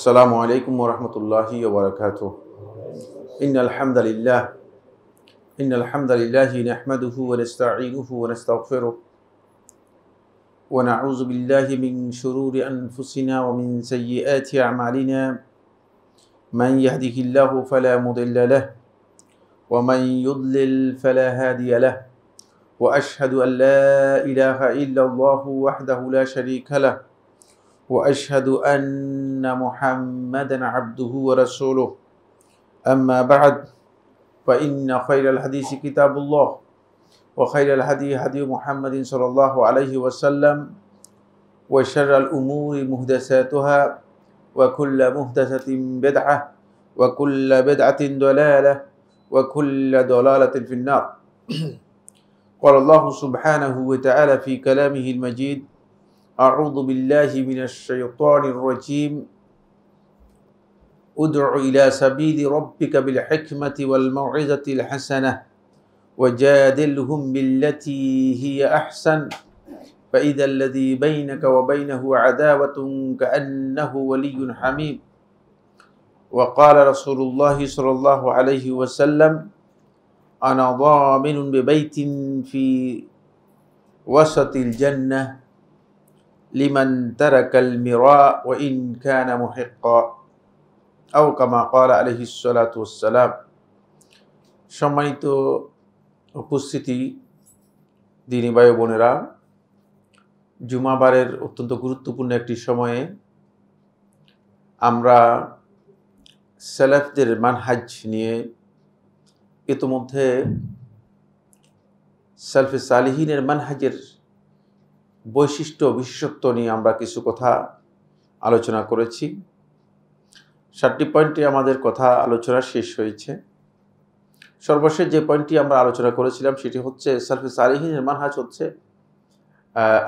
अस्सलामु अलैकुम वरहमतुल्लाहि वबरकातुह। इन्नल हम्दलिल्लाहि नहमदुहु व नस्तईनुहु व नस्तगफिरुह व नऊज़ु बिल्लाहि मिन शुरूरि अनफुसिना व मिन सय्यिआति अअमालिना मन यहदिहिल्लाहु फला मुदिल्ल लहु व मन युद्लिल फला हादिय लहु व अशहदु अन ला इलाहा इल्लल्लाहु वहदहु ला शरीका लहु व अशहदु अन्ना मुहम्मदन अब्दुहु व रसूलुहु अम्मा बअद फ़इन्ना खैरल हदीसी किताबुल्लाह व खैरल हदी हदी मुहम्मदिन सल्लल्लाहु अलैहि वसल्लम व शर्रल उमूरि मुहदसातुहा व कुल्लु मुहदसतिन बिदअह व कुल्लु बिदअतिन दलालह व कुल्लु दलालतिन फिन्नार। क़ाल अल्लाहु सुब्हानहु व तआला फ़ी कलामिहिल मजीद अऊज़ु बिल्लाहि मिनश शैतानिर रजीम उद्उ इला सबीलि रब्बिका बिल हिकमति वल मौइज़तिल हसनह वजादिलहुम बिल्लती हिया अहसन फ़इज़ा लज़ी बैनका व बैनहु अदावतुन कअन्नहु वलिय्युन हमीम। वक़ाल रसूलुल्लाहि सल्लल्लाहु अलैहि वसल्लम अना ज़ामिनुन बिबैतिन फ़ी वसतिल जन्नह लिमन तरकल मिरा व इन काना मुहिक्का আও কামা ক্বালা আলাইহিস সালাতু ওয়াস সালাম। সম্মানিত উপস্থিতি, দিনী ভাই বোনেরা, জুমাবারের অত্যন্ত গুরুত্বপূর্ণ একটি সময়ে আমরা সালাফদের মানহাজ নিয়ে ইতোমধ্যে সালফে সালিহিনের মানহাজের বৈশিষ্ট্য বিশেষত্ব নিয়ে আমরা কিছু কথা আলোচনা করেছি। 7টি পয়েন্টে আমাদের কথা আলোচনা শেষ হয়েছে। সর্বশেষ যে পয়েন্টটি আমরা আলোচনা করেছিলাম সেটি হচ্ছে সালফে সালিহিনের মানহাজ হচ্ছে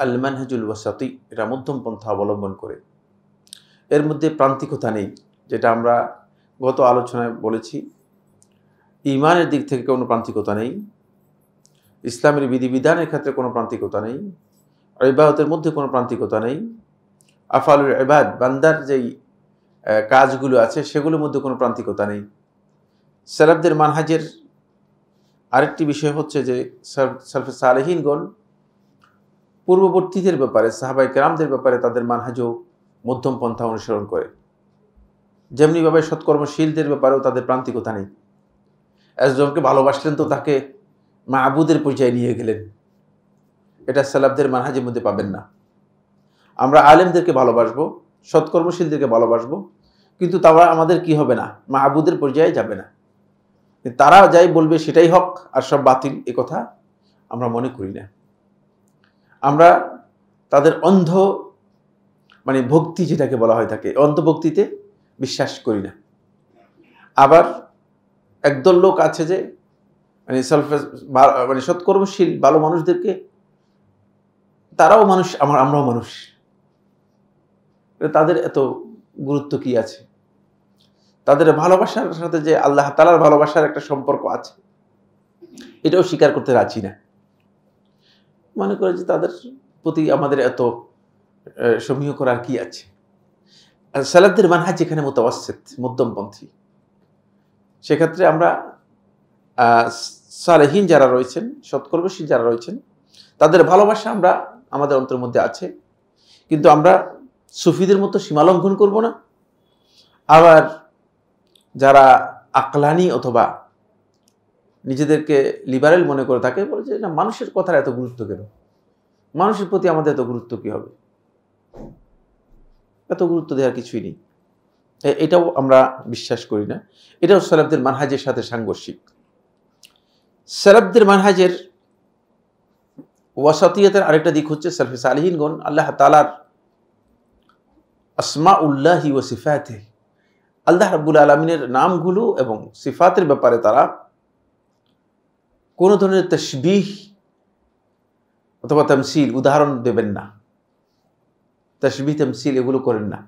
আল মানহাজুল ওয়াসাতি, এটা মধ্যম পন্থা অবলম্বন করে। এর মধ্যে প্রান্তিকতা নেই, যেটা আমরা গত আলোচনায় বলেছি। ঈমানের দিক থেকে কোনো প্রান্তিকতা নেই, ইসলামের বিধিবিধানের ক্ষেত্রে কোনো প্রান্তিকতা নেই, ইবাদতের মধ্যে কোনো প্রান্তিকতা নেই, আফআলুল ইবাদ বান্দার যেই কাজগুলো আছে সেগুলোর মধ্যে কোনো প্রান্তিকতা নেই। সালাফদের মানহাজের আরেকটি বিষয় হচ্ছে যে সালফে সালেহিনগণ পূর্ববর্তীদের ব্যাপারে, সাহাবায়ে কেরামদের ব্যাপারে তাদের মানহাজও মধ্যম পন্থা অনুসরণ করে। যেমনিভাবে সৎকর্মশীলদের ব্যাপারেও তাদের প্রান্তিকতা নেই। একজনকে ভালোবাসলেন তো তাকে মাবুদের পর্যায়ে নিয়ে গেলেন, এটা সালাফদের মানহাজের মধ্যে পাবেন না। আমরা আলেমদেরকে ভালোবাসবো, সৎকর্মশীলদেরকে ভালোবাসবো, কিন্তু তারা আমাদের কি হবে না, মাবুদের পর্যায়ে যাবে না। তারা যাই বলবে সেটাই হক আর সব বাতিল, এ কথা আমরা মনে করি না। আমরা তাদের অন্ধ ভক্তি যেটাকে বলা হয় থাকে, অন্ধভক্তিতে বিশ্বাস করি না। আবার একদল লোক আছে যে সৎকর্মশীল ভালো মানুষদেরকে, তারাও মানুষ, আমরাও মানুষ, তাদের এত গুরুত্ব কি আছে? তাদের ভালোবাসার সাথে যে আল্লাহ তাআলার ভালোবাসার একটা সম্পর্ক আছে, এটাও স্বীকার করতে রাজি না। মনে করে যে তাদের প্রতি আমাদের এত সমীহ করার কি আছে। সালাফদের মানহাজ যেখানে মুতাওয়াসসিত, মধ্যমপন্থী, সেক্ষেত্রে আমরা সালেহীন যারা রয়েছেন, সৎকর্মশীল যারা রয়েছেন, তাদের ভালোবাসা আমরা আমাদের অন্তরের মধ্যে আছে, কিন্তু আমরা সুফিদের মতো সীমালঙ্ঘন করব না। আবার যারা আকলানি অথবা নিজেদেরকে লিবারেল মনে করে থাকে, বলে যে না, মানুষের কথার এত গুরুত্ব কেন, মানুষের প্রতি আমাদের এত গুরুত্ব কি হবে, এত গুরুত্ব দেওয়ার কিছুই নেই, এটাও আমরা বিশ্বাস করি না। এটাও সালাফদের মানহাজের সাথে সাংঘর্ষিক। সালাফদের মানহাজের ওয়াসাতিয়াতের আরেকটা দিক হচ্ছে সালফে সালিহিনগণ আল্লাহ তাআলার আসমাউল্লাহি ওয়া সিফাতিহি, আল্লাহ রাব্বুল আলামিনের নামগুলো এবং সিফাতের ব্যাপারে তারা কোনো ধরনের তাশবিহ অথবা তামসিল, উদাহরণ দেবেন না, তাশবিহ তামসিল এগুলো করেন না।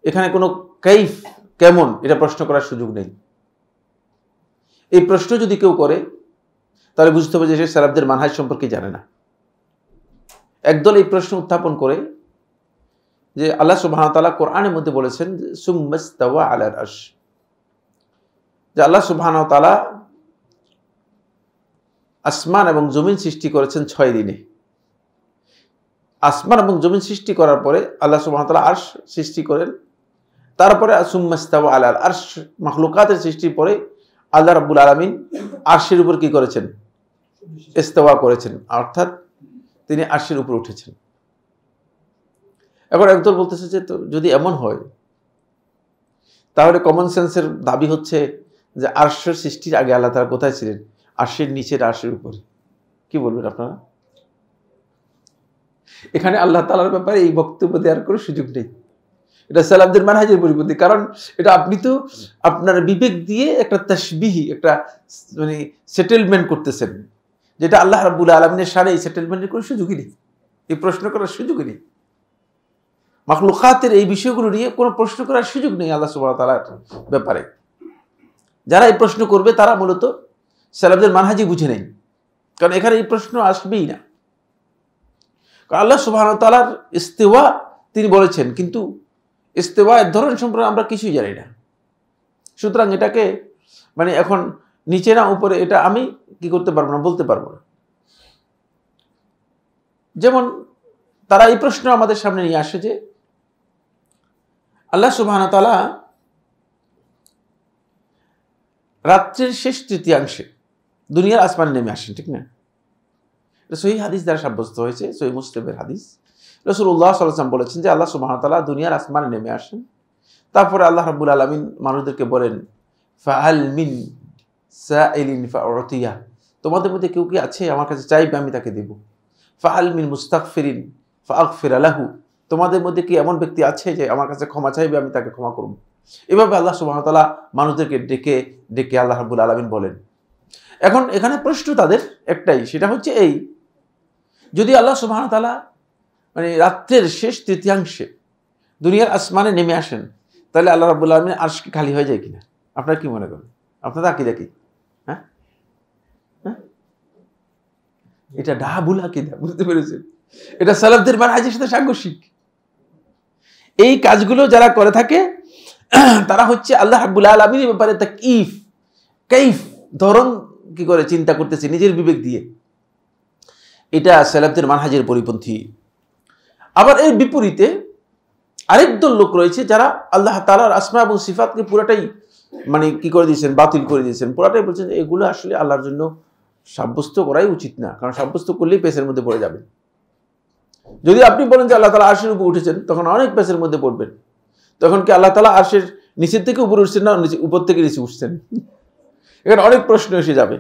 এখানে কোনো কাইফ, কেমন, এটা প্রশ্ন করার সুযোগ নেই। এই প্রশ্ন যদি কেউ করে তাহলে বুঝতে হবে যে সে সালাফদের মানহাজ সম্পর্কে জানে না। একদল এই প্রশ্ন উত্থাপন করে যে আল্লাহ সুবহানাহু ওয়া তাআলা কোরআনের মধ্যে বলেছেন সুম্মাস্তাওয়া আলাল আরশ, যে আল্লাহ সুবহানাহু ওয়া তাআলা আসমান এবং জমিন সৃষ্টি করেছেন 6 দিনে। আসমান এবং জমিন সৃষ্টি করার পরে আল্লাহ সুবহানাহু ওয়া তাআলা আরশ সৃষ্টি করেন, তারপরে সুম্মাস্তাওয়া আলাল আরশ, মাখলুকাতের সৃষ্টির পরে আল্লাহ রাব্বুল আলামিন আরশের উপর কি করেছেন? ইস্তাওয়া করেছেন, অর্থাৎ তিনি আরশের উপর উঠেছেন। এখন একদল বলতেছে যে তো যদি এমন হয় তাহলে কমন সেন্সের দাবি হচ্ছে যে আরশের সৃষ্টির আগে আল্লাহ তাআলা কোথায় ছিলেন? আরশের নিচের, আরশের উপরে। কি বলবেন আপনারা? এখানে আল্লাহ তাআলার ব্যাপারে এই বক্তব্য দেওয়ার কোনো সুযোগ নেই। এটা সালাফদের মানহাজের পরিপন্থী, কারণ এটা আপনি তো আপনার বিবেক দিয়ে একটা তাশবিহি, একটা মানে সেটেলমেন্ট করতেছেন, যেটা আল্লাহ রাব্বুল আলামিনের শানে এই সেটেলমেন্টের কোনো সুযোগই নেই, এই প্রশ্ন করার সুযোগই নেই। মাখলুকাতের এই বিষয়গুলো নিয়ে কোনো প্রশ্ন করার সুযোগ নেই আল্লাহ সুবহানাহু ওয়া তাআলার ব্যাপারে। যারা এই প্রশ্ন করবে তারা মূলত সালাফদের মানহাজি বুঝে নেই, কারণ এখানে এই প্রশ্ন আসবেই না। কারণ আল্লাহ সুবহানাহু ওয়া তাআলার ইস্তিওয়া তিনি বলেছেন, কিন্তু ইস্তিওয়ার ধরন সম্পর্কে আমরা কিছুই জানি না। সুতরাং এটাকে মানে এখন নিচে না উপরে, এটা আমি কি করতে পারবো না, বলতে পারবো না। যেমন তারা এই প্রশ্ন আমাদের সামনে নিয়ে আসে যে আল্লাহ সুবহানাহু ওয়া তাআলা রাত্রির শেষ তৃতীয়াংশে দুনিয়ার আসমানে নেমে আসেন, ঠিক না? এটা সহিহ হাদিস দ্বারা সাব্যস্ত হয়েছে, সহিহ মুসলিমের হাদিস। রাসূলুল্লাহ সাল্লাল্লাহু আলাইহি ওয়াসাল্লাম বলেছেন যে আল্লাহ সুবহানাহু ওয়া তাআলা দুনিয়ার আসমানে নেমে আসেন, তারপরে আল্লাহ রাব্বুল আলামিন মানুষদেরকে বলেন ফাহাল মিন সাইলিন ফাউতিয়া, তোমাদের মধ্যে কেউ কি আছে আমার কাছে চাইবে আমি তাকে দেব। ফাহাল মিন মুস্তাগফিরিন ফাআগফির লাহু, তোমাদের মধ্যে কি এমন ব্যক্তি আছে যে আমার কাছে ক্ষমা চাইবে আমি তাকে ক্ষমা করব। এভাবে আল্লাহ সুবহানাহু ওয়া তাআলা মানুষদেরকে ডেকে ডেকে আল্লাহ রাব্বুল আলামিন বলেন। এখন এখানে প্রশ্ন তাদের একটাই, সেটা হচ্ছে এই, যদি আল্লাহ সুবহানাহু ওয়া তাআলা মানে রাত্রের শেষ তৃতীয়াংশে দুনিয়ার আসমানে নেমে আসেন, তাহলে আল্লাহ রাব্বুল আলামিন আরশ কি খালি হয়ে যায় কিনা? আপনারা কি মনে করেন? আপনাদের আকীদা কি? হ্যাঁ, এটা ডাবুল আকীদা, বুঝতে পেরেছেন? এটা সালাফদের মানহাজের সাথে সাংঘর্ষিক। এই কাজগুলো যারা করে থাকে তারা হচ্ছে আল্লাহ রাব্বুল আলামিনের ব্যাপারে কাইফ ধরন কি করে চিন্তা করতেছে নিজের বিবেক দিয়ে, এটা সালাফদের মানহাজের পরিপন্থী। আবার এর বিপরীতে আরেক দল লোক রয়েছে যারা আল্লাহ তাআলার আসমা এবং সিফাতকে পুরাটাই মানে কি করে দিয়েছেন, বাতিল করে দিয়েছেন, পুরাটাই বলছেন যে এগুলো আসলে আল্লাহর জন্য সাব্যস্ত করাই উচিত না, কারণ সাব্যস্ত করলেই পেছের মধ্যে পড়ে যাবে। যদি আপনি বলেন যে আল্লাহ তাআলা আরশের উপর উঠেছেন, তখন অনেক পেছের মধ্যে পড়বেন। তখন কি আল্লাহ তাআলা আরশের নিচের থেকে উপরে উঠছেন না উপর থেকে নিচে উঠছেন? এখানে অনেক প্রশ্ন এসে যাবে।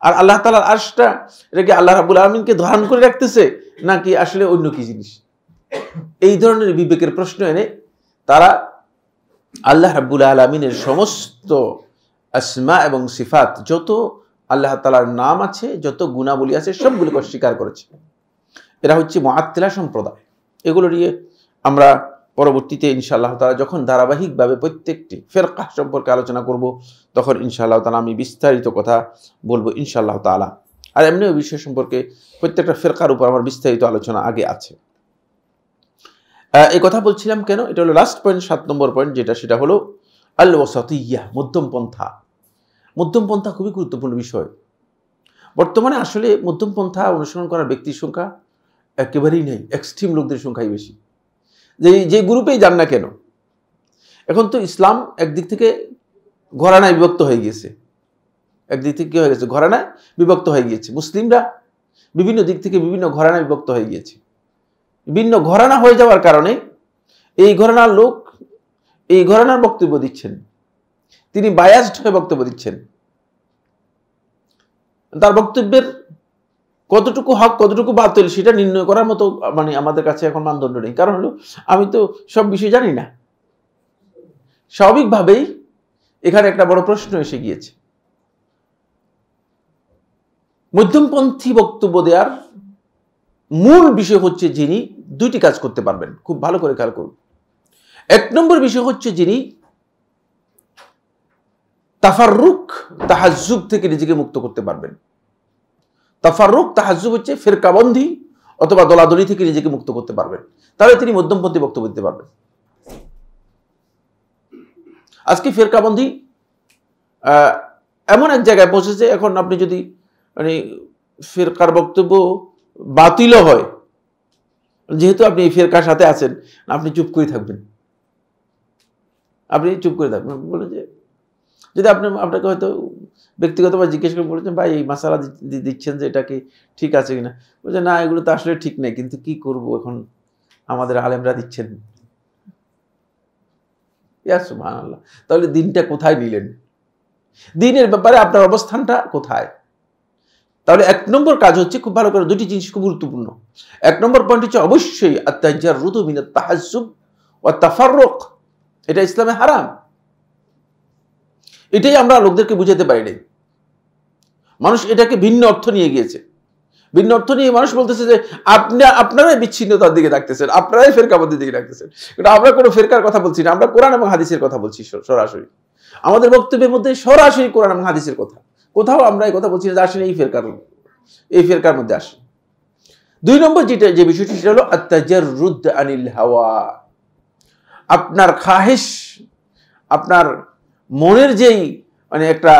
আর আল্লাহ তাআলার আরশটা এটা কি আল্লাহ রাব্বুল আলামিনকে ধারণ করে রাখতেছে নাকি আসলে অন্য কি জিনিস? এই ধরনের বিবেকের প্রশ্ন এনে তারা আল্লাহ রাব্বুল আলামিনের সমস্ত আসমা এবং সিফাত, যত আল্লাহ তাআলার নাম আছে, যত গুণাবলী আছে, সবগুলোকে অস্বীকার করেছে। এরা হচ্ছে মুআত্তিলা সম্প্রদায়। এগুলো নিয়ে আমরা পরবর্তীতে ইনশাআল্লাহ তাআলা যখন ধারাবাহিকভাবে প্রত্যেকটি ফিরকা সম্পর্কে আলোচনা করব, তখন ইনশাআল্লাহ তাআলা আমি বিস্তারিত কথা বলবো ইনশাআল্লাহ তাআলা। আর এমনিও বিষয় সম্পর্কে প্রত্যেকটা ফিরকার উপর আমার বিস্তারিত আলোচনা আগে আছে। এই কথা বলছিলাম কেন? এটা হলো লাস্ট পয়েন্ট, 7 নম্বর পয়েন্ট, সেটা হলো আল ওয়াসাতিয়্যাহ, মধ্যমপন্থা। মধ্যমপন্থা খুবই গুরুত্বপূর্ণ বিষয়। বর্তমানে আসলে মধ্যমপন্থা অনুসরণ করার ব্যক্তির সংখ্যা একেবারেই নেই, এক্সট্রিম লোকদের সংখ্যাই বেশি। যে গ্রুপেই যান না কেন, এখন তো ইসলাম একদিক থেকে ঘরানায় বিভক্ত হয়ে গিয়েছে। একদিক থেকে কি হয়ে গেছে? ঘরানায় বিভক্ত হয়ে গিয়েছে। মুসলিমরা বিভিন্ন দিক থেকে বিভিন্ন ঘরানায় বিভক্ত হয়ে গিয়েছে। বিভিন্ন ঘরানা হয়ে যাওয়ার কারণে এই ঘরানার লোক এই ঘরানার বক্তব্য দিচ্ছেন, তিনি বায়াসড হয়ে বক্তব্য দিচ্ছেন। তার বক্তব্যের কতটুকু হক কতটুকু বাতিল সেটা নির্ণয় করার মতো মানে আমাদের কাছে এখন মানদণ্ড নেই। কারণ হলো আমি তো সব বিষয় জানি না। স্বাভাবিকভাবেই এখানে একটা বড় প্রশ্ন এসে গিয়েছে। মধ্যমপন্থী বক্তব্য দেওয়ার মূল বিষয় হচ্ছে যিনি দুইটি কাজ করতে পারবেন, খুব ভালো করে খেয়াল করুন। 1 নম্বর বিষয় হচ্ছে যিনি তাফাররুক তাহাজ্জুব থেকে নিজেকে মুক্ত করতে পারবেন। তাফাররুক তাহাজ্জুব হচ্ছে ফিরকাবন্দি অথবা দলাদলি থেকে নিজেকে মুক্ত করতে পারবেন, তাহলে তিনি মধ্যমপন্থী বক্তব্য দিতে পারবেন। আজকে ফেরকাবন্দি এমন এক জায়গায় পৌঁছেছে, এখন আপনি যদি মানে ফেরকার বক্তব্য বাতিলও হয়, যেহেতু আপনি এই ফেরকার সাথে আছেন, আপনি চুপ করে থাকবেন, আপনি চুপ করে থাকবেন। বলে যে যদি আপনাকে হয়তো ব্যক্তিগতভাবে জিজ্ঞেস করে বলেছেন, ভাই এই মাসালা দিচ্ছেন যে এটা কি ঠিক আছে কিনা, বলছে না এগুলো তো আসলে ঠিক নেই, কিন্তু কি করব, এখন আমাদের আলেমরা দিচ্ছেন। ইয়া সুবহানাল্লাহ, তাহলে দিনটা কোথায় নিলেন? দিনের ব্যাপারে আপনার অবস্থানটা কোথায়? তাহলে 1 নম্বর কাজ হচ্ছে, খুব ভালো করে দুটি জিনিস খুব গুরুত্বপূর্ণ। 1 নম্বর পয়েন্ট হচ্ছে অবশ্যই আত-তাজাররুদু মিনাত তাহাজ্জুব ওয়া তাফাররুক, এটা ইসলামে হারাম। এটাই আমরা লোকদেরকে বুঝাতে পারি নাই। মানুষ এটাকে ভিন্ন অর্থ নিয়ে গিয়েছে। ভিন্ন অর্থ নিয়ে মানুষ বলতেছে যে আপনারাই বিচ্ছিন্নতার দিকে ডাকতেছেন, আপনারাই ফেরকাবন্দির দিকে ডাকতেছেন। কিন্তু আমরা কোনো ফেরকার কথা বলছি না, আমরা কোরআন এবং হাদিসের কথা বলছি সরাসরি। আমাদের বক্তব্যের মধ্যে সরাসরি কোরআন এবং হাদিসের কথা, কোথাও আমরা এই কথা বলছি না যে আসলে এই ফেরকার মধ্যে আসে। 2 নম্বর যে বিষয়টি সেটা হলো আত-তাজাররুদ আনিল হাওয়া। আপনার খাহেশ, আপনার মনের যেই মানে একটা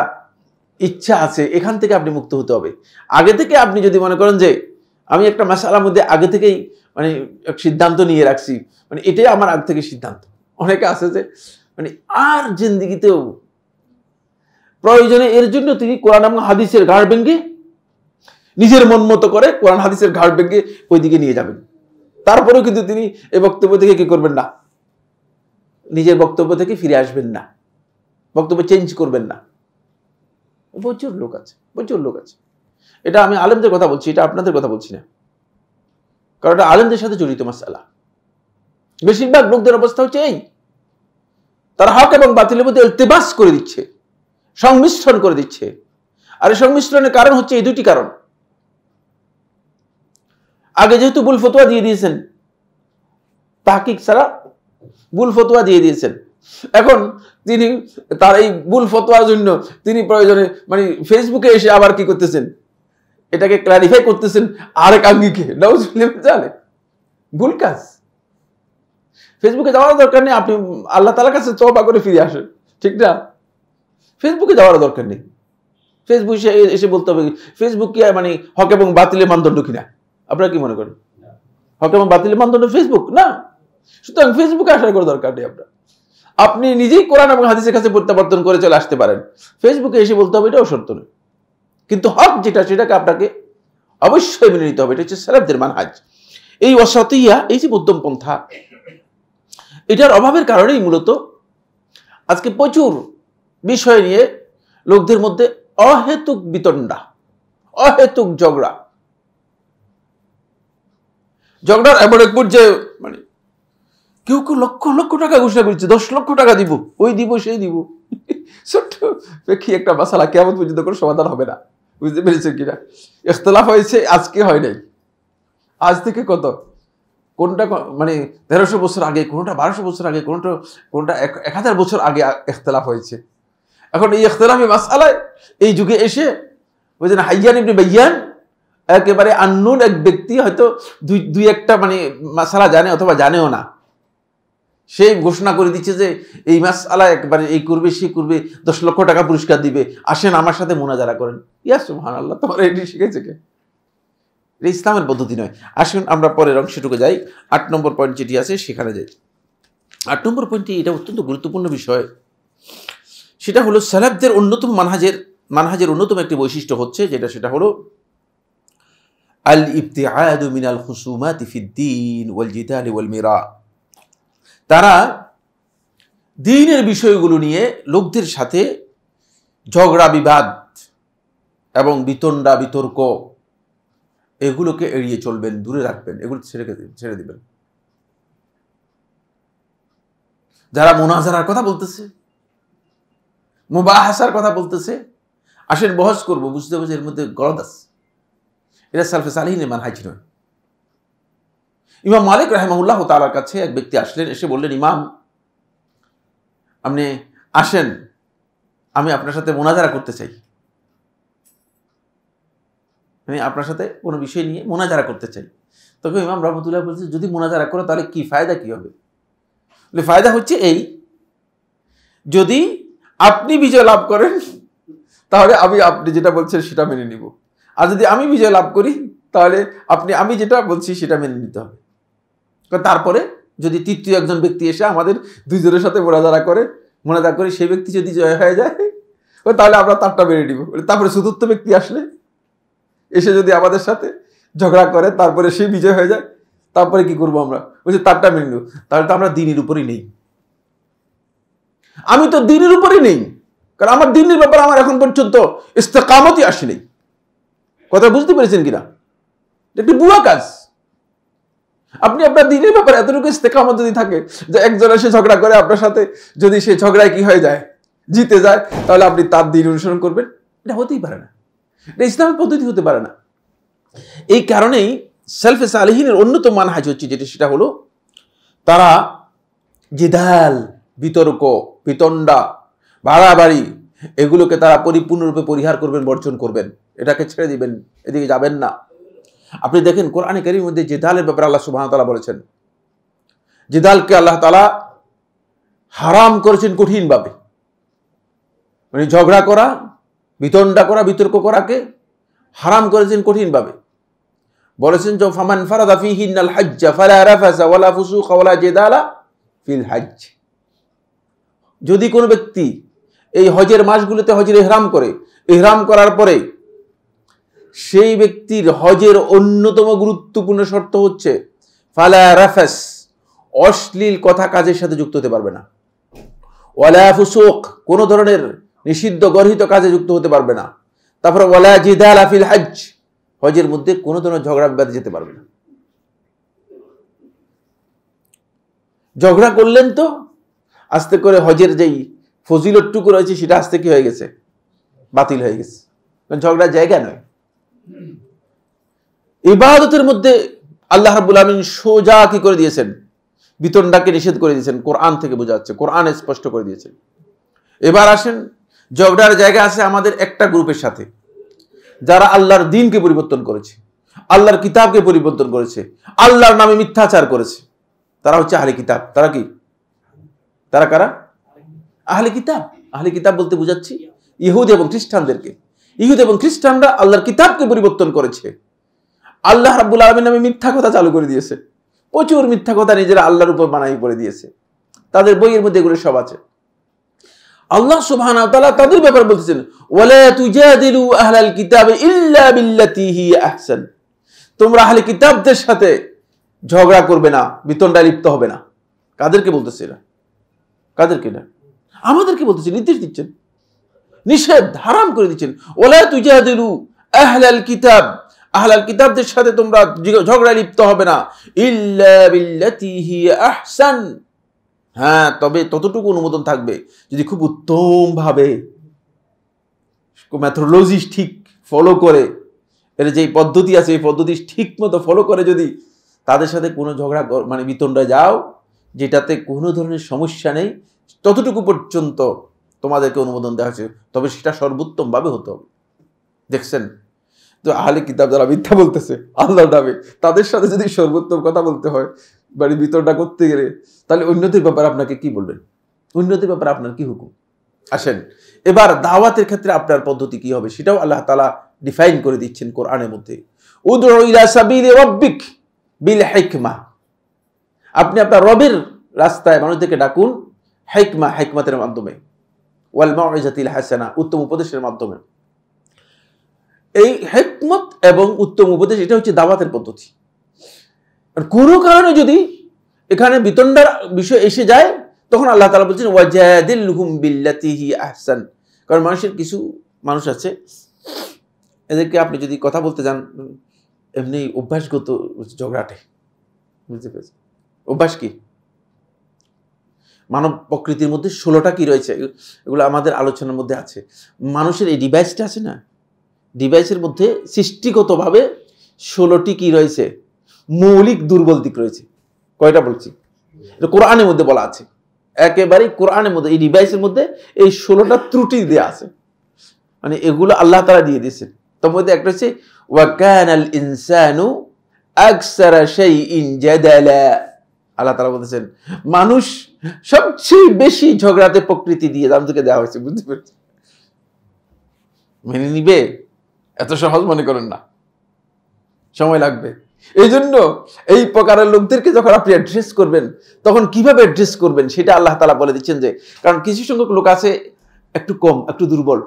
ইচ্ছা আছে, এখান থেকে আপনি মুক্ত হতে হবে। আগে থেকে আপনি যদি মনে করেন যে আমি একটা মাসালার মধ্যে আগে থেকেই মানে সিদ্ধান্ত নিয়ে রাখছি, মানে এটাই আমার আগে থেকে সিদ্ধান্ত। অনেকে আছে যে মানে আর জিন্দেগিতেও প্রয়োজনে এর জন্য তিনি কোরআন এবং হাদিসের ঘাড় ভেঙে নিজের মন মতো করে কোরআন হাদিসের ঘাড় ভেঙে ওই দিকে নিয়ে যাবেন। তারপরেও কিন্তু তিনি এই বক্তব্য থেকে কি করবেন না, নিজের বক্তব্য থেকে ফিরে আসবেন না, বক্তব্য চেঞ্জ করবেন না। প্রচুর লোক আছে, প্রচুর লোক আছে। এটা আমি আলেমদের কথা বলছি, এটা আপনাদের কথা বলছি না, কারণ এটা আলেমদের সাথে জড়িত মাসআলা। বেশিরভাগ লোকদের অবস্থা হচ্ছে এই, তারা হক এবং বাতিলের মধ্যে ইলতিবাস করে দিচ্ছে, সংমিশ্রণ করে দিচ্ছে। আর এই সংমিশ্রণের কারণ হচ্ছে এই 2টি কারণ। আগে যেহেতু ভুল ফতোয়া দিয়ে দিয়েছেন, তাহকিক ছাড়া ভুল ফতোয়া দিয়ে দিয়েছেন, এখন তিনি তার এই ভুল ফতোয়ার জন্য তিনি প্রয়োজনে মানে ফেসবুকে এসে আবার কি করতেছেন, এটাকে ক্লারিফাই করতেছেন আরেক আঙ্গিকে। নাউজুবিল্লাহ, জানে ভুল কাজ। ফেসবুকে যাওয়ার দরকার নেই, আপনি আল্লাহ তাআলার কাছে তওবা করে ফিরে আসেন, ঠিক না? ফেসবুকে যাওয়ার দরকার নেই। ফেসবুক এসে বলতে হবে ফেসবুক কি মানে হক এবং বাতিলের মানদণ্ড কিনা? আপনারা কি মনে করেন? হক এবং বাতিলের মানদণ্ড ফেসবুক না। সুতরাং ফেসবুকে আসার কোনো দরকার নেই। আপনি নিজেই কোরআন এবং হাদিসের কাছে প্রত্যাবর্তন করে চলে আসতে পারেন। ফেসবুকে এসে বলতে হবে এটাও শর্ত নয়, কিন্তু হক যেটা সেটাকে আপনাকে অবশ্যই মেনে নিতে হবে। এটা হচ্ছে সালাফদের মানহাজ। এই ওয়াসাতিয়া, এই যে মধ্যম পন্থা, এটার অভাবের কারণেই মূলত আজকে প্রচুর বিষয় নিয়ে লোকদের মধ্যে অহেতুক বিতণ্ডা, অহেতুক ঝগড়ার এমন এক পর্যায়ে মানে কেউ লক্ষ লক্ষ টাকা ঘোষণা করছে, 10 লক্ষ টাকা দিব, ওই দিব সেই দিব। ছোট্ট কি একটা মাসালা, কেমন পর্যন্ত কোনো সমাধান হবে না। বুঝতে পেরেছেন কিনা? ইখতিলাফ হয়েছে, আজকে হয় নাই, আজ থেকে কোনটা মানে 1300 বছর আগে, কোনটা 1200 বছর আগে, কোনটা 1000 বছর আগে ইখতিলাফ হয়েছে। এখন এই ইখতিলাফি মাসআলায় এই যুগে এসে বুঝলেন হাইয়ান ইবনে বাইয়ান একেবারে আননোন এক ব্যক্তি, হয়তো দুই একটা মানে মাসআলা জানে অথবা জানেও না, সেই ঘোষণা করে দিচ্ছে যে এই মাসআলা একবারে এই করবে সে করবে, 10 লক্ষ টাকা পুরস্কার দিবে, আসেন আমার সাথে মুনাজারা করেন। ইয়া সুবহানাল্লাহ, তোমার এটি শিখেছে কে? এটা ইসলামের পদ্ধতি নয়। আসুন আমরা পরের অংশটুকু যাই, 8 নম্বর পয়েন্ট যেটি আছে সেখানে যাই। 8 নম্বর পয়েন্টটি এটা অত্যন্ত গুরুত্বপূর্ণ বিষয়। সেটা হলো সালাফদের অন্যতম মানহাজের অন্যতম একটি বৈশিষ্ট্য হচ্ছে সেটা হলো আল ইবতিআদু মিনাল খুসুমাতি ফিদ-দীন ওয়াল জিদাল ওয়াল মিরা। তারা দ্বীনের বিষয়গুলো নিয়ে লোকদের সাথে ঝগড়া বিবাদ এবং বিতণ্ডা বিতর্ক এগুলোকে এড়িয়ে চলবেন, দূরে রাখবেন, এগুলো ছেড়ে দিবেন। যারা মুনাজারার কথা বলতেছে, মুবাহাসার কথা বলতেছে, আসেন বহস করব, বুঝতে হবে যে এর মধ্যে গলদ আছে। এটা সালফে সালিহিনের মানহাজ নয়। ইমাম মালিক রাহিমাহুল্লাহ তাআলার কাছে এক ব্যক্তি আসলেন, এসে বললেন, ইমাম আপনি আসেন, আমি আপনার সাথে মুনাজারা করতে চাই, আমি আপনার সাথে কোনো বিষয় নিয়ে মুনাজারা করতে চাই। তখন ইমাম রহমতুল্লাহ বলছে, যদি মুনাজারা করো তাহলে কি ফায়দা, কি হবে? ফায়দা হচ্ছে এই, যদি আপনি বিজয় লাভ করেন তাহলে আপনি যেটা বলছেন সেটা মেনে নিব, আর যদি আমি বিজয় লাভ করি তাহলে আমি যেটা বলছি সেটা মেনে নিতে হবে। তারপরে যদি তৃতীয় একজন ব্যক্তি এসে আমাদের দুইজনের সাথে মোনাজারা করে সেই ব্যক্তি যদি জয় হয়ে যায় তাহলে আমরা তারটা মেনে নিব। তারপরে চতুর্থ ব্যক্তি আসলে এসে যদি আমাদের সাথে ঝগড়া করে তারপরে সে বিজয় হয়ে যায়, তারপরে কি করবো আমরা? বলছি তারটা মেনে নেব। তাহলে তো আমরা দিনের উপরই নেই। আমি তো দিনের উপরই নেই, কারণ আমার দিনের ব্যাপারে আমার এখন পর্যন্ত ইস্তেকামতই আসেনি। কথা বুঝতে পেরেছেন কিনা? একটি বুয়া কাজ। আপনি আপনার দিনের ব্যাপারে এতটুকু ইস্তেকামত যদি থাকে যে একজন এসে ঝগড়া করে আপনার সাথে, যদি সে ঝগড়ায় কি হয়ে যায়, জিতে যায়, তাহলে আপনি তার দিন অনুসরণ করবেন? এটা হতেই পারে না, এটা ইসলামের পদ্ধতি হতে পারে না। এই কারণেই সালফে সালেহিনের অন্যতম মানহাজ হচ্ছে যেটা, সেটা হলো তারা জিদাল, বিতর্ক, বিতণ্ডা, বাড়াবাড়ি, এগুলোকে তারা পরিপূর্ণরূপে পরিহার করবেন, বর্জন করবেন, এটাকে ছেড়ে দিবেন, এদিকে যাবেন না। আপনি দেখেন কোরআনে কারীমের মধ্যে জিদালের ব্যাপারে আল্লাহ সুবহানাহু ওয়া তাআলা বলেছেন, জিদালকে আল্লাহ তাআলা হারাম করেছেন কঠিনভাবে। মানে ঝগড়া করা, বিতণ্ডা করা, বিতর্ক করাকে হারাম করেছেন কঠিনভাবে। বলেছেন যে ফামান ফারাদা ফীহিন্নাল হজ্জ ফালা রাফাসা ওয়ালা ফুসুকা ওয়ালা জিদালা ফিল হজ্জ। যদি কোনো ব্যক্তি এই হজের মাসগুলোতে হজের ইহরাম করে, ইহরাম করার পরে সেই ব্যক্তির হজের অন্যতম গুরুত্বপূর্ণ শর্ত হচ্ছে ফালা রাফাস, অশ্লীল কথা কাজের সাথে যুক্ত হতে পারবে না, ওয়ালা ফুসুক, কোনো ধরনের নিষিদ্ধ গর্হিত কাজে যুক্ত হতে পারবে না, তারপর ওয়ালা জিদালা ফিল হজ্জ, হজের মধ্যে কোনো ধরনের ঝগড়া বিবাদে যেতে পারবে না। ঝগড়া করলেন তো আস্তে করে হজের যেই ফজিলতটুকু রয়েছে সেটা আস্তে কি হয়ে গেছে, বাতিল হয়ে গেছে, কারণ ঝগড়ার জায়গা নয়। ইবাদতের মধ্যে আল্লাহ রাব্বুল আমিন সোজা কি করে দিয়েছেন, বিতণ্ডাকে নিষেধ করে দিয়েছেন। কোরআন থেকে বোঝা যাচ্ছে, কোরআনে স্পষ্ট করে দিয়েছেন। এবার আসেন, ঝগড়ার জায়গা আছে আমাদের একটা গ্রুপের সাথে, যারা আল্লাহর দ্বীনকে পরিবর্তন করেছে, আল্লাহর কিতাবকে পরিবর্তন করেছে, আল্লাহর নামে মিথ্যাচার করেছে। তারা হচ্ছে আহলে কিতাব। তারা কি? তারা কারা? আহলে কিতাব। আহলে কিতাব বলতে বুঝাচ্ছি ইহুদ এবং খ্রিস্টানদেরকে। ইহুদ এবং খ্রিস্টানরা আল্লাহর কিতাবকে পরিবর্তন করেছে, আল্লাহ রাব্বুল আলামিনের নামে মিথ্যা কথা চালু করে দিয়েছে, প্রচুর মিথ্যা কথা নিজেরা আল্লাহর উপর বানাই করে দিয়েছে। তাদের বইয়ের মধ্যে এগুলো সব আছে। আল্লাহ সুবহানাহু ওয়া তাআলা তাদের ব্যাপারে বলতেছেন, ওয়ালা তুজাদিলু আহলাল কিতাব ইল্লা বিল্লাতি হিয়া আহসান। তোমরা আহলে কিতাবদের সাথে ঝগড়া করবে না, বিতণ্ডায় লিপ্ত হবে না। কাদেরকে বলতেছে এরা? কাদেরকে না? আমাদেরকে বলতেছে, নির্দেশ দিচ্ছেন, নিষেধ, হারাম করে দিচ্ছেন। ওয়ালা তুজাদিলু আহলাল কিতাব, আহলাল কিতাবদের সাথে তোমরা ঝগড়ায় লিপ্ত হবে না, ইল্লা বিল্লাতি হিয়া আহসান। হ্যাঁ, তবে ততটুকু অনুমোদন থাকবে যদি খুব উত্তমভাবে মেথোডোলজি ঠিক ফলো করে, এর যে পদ্ধতি আছে এই পদ্ধতি ঠিক মতো ফলো করে যদি তাদের সাথে কোনো ঝগড়া মানে বিতণ্ডায় যাও যেটাতে কোনো ধরনের সমস্যা নেই, ততটুকু পর্যন্ত তোমাদেরকে অনুমোদন দেওয়া হয়েছে, তবে সেটা সর্বোত্তমভাবে হতে হবে। দেখছেন তো, আহলে কিতাব যারা মিথ্যা বলতেছে আল্লাহর নামে, তাদের সাথে যদি সর্বোত্তম কথা বলতে হয় মানে বিতণ্ডা করতে গেলে, তাহলে অন্যদের ব্যাপারে আপনাকে কি বলবেন? অন্যদের ব্যাপারে আপনার কি হুকুম? আসেন এবার দাওয়াতের ক্ষেত্রে আপনার পদ্ধতি কি হবে সেটাও আল্লাহ তাআলা ডিফাইন করে দিচ্ছেন কোরআনের মধ্যে। উদউ ইলা সাবিলি রাব্বিক বিল হিকমা, আপনি আপনার রবের রাস্তায় মানুষদেরকে ডাকুন হিকমা, হিকমতের মাধ্যমে, ওয়াল মাউইজাতিল হাসানা, উত্তম উপদেশের মাধ্যমে। এই হিকমত এবং উত্তম উপদেশ এটা হচ্ছে দাওয়াতের পদ্ধতি। আর কোনো কারণে যদি এখানে বিতণ্ডার বিষয় এসে যায় তখন আল্লাহ তাআলা বলছেন ওয়াজাদিলহুম বিল্লাতি হি আহসান। কারণ মানুষের কিছু মানুষ আছে, এদেরকে আপনি যদি কথা বলতে যান এমনি অভ্যাসগত ঝগড়াটে, বুঝতে পেরেছেন? অভ্যাস কি? মানব প্রকৃতির মধ্যে 16টা কি রয়েছে, এগুলো আমাদের আলোচনার মধ্যে আছে। মানুষের এই ডিভাইসটা আছে না, ডিভাইসের মধ্যে সৃষ্টিগতভাবে 16টি কি রয়েছে, মৌলিক দুর্বল দিক রয়েছে। কয়টা বলছি? এটা কোরআনের মধ্যে বলা আছে, একেবারেই কোরআনের মধ্যে এই ডিভাইসের মধ্যে এই 16টা ত্রুটি দেওয়া আছে, মানে এগুলো আল্লাহ তাআলা দিয়ে দিয়েছেন। তার মধ্যে একটা হচ্ছে ওয়া কানাল ইনসানু আকসারা শাইইন জাদালা। আল্লাহ তাআলা বলতেছেন মানুষ সবচেয়ে বেশি ঝগড়াতে প্রকৃতি দিয়ে আমাদেরকে দেওয়া হয়েছে। বুঝতে পেরেছি? মেনে নিবে? এত সহজ মনে করেন না, সময় লাগবে। এই জন্য এই প্রকারের লোকদেরকে যখন আপনি অ্যাড্রেস করবেন তখন কিভাবে অ্যাড্রেস করবেন সেটা আল্লাহ তাআলা বলে দিচ্ছেন। যে কারণ কিছু সংখ্যক লোক আছে একটু কম, একটু দুর্বল,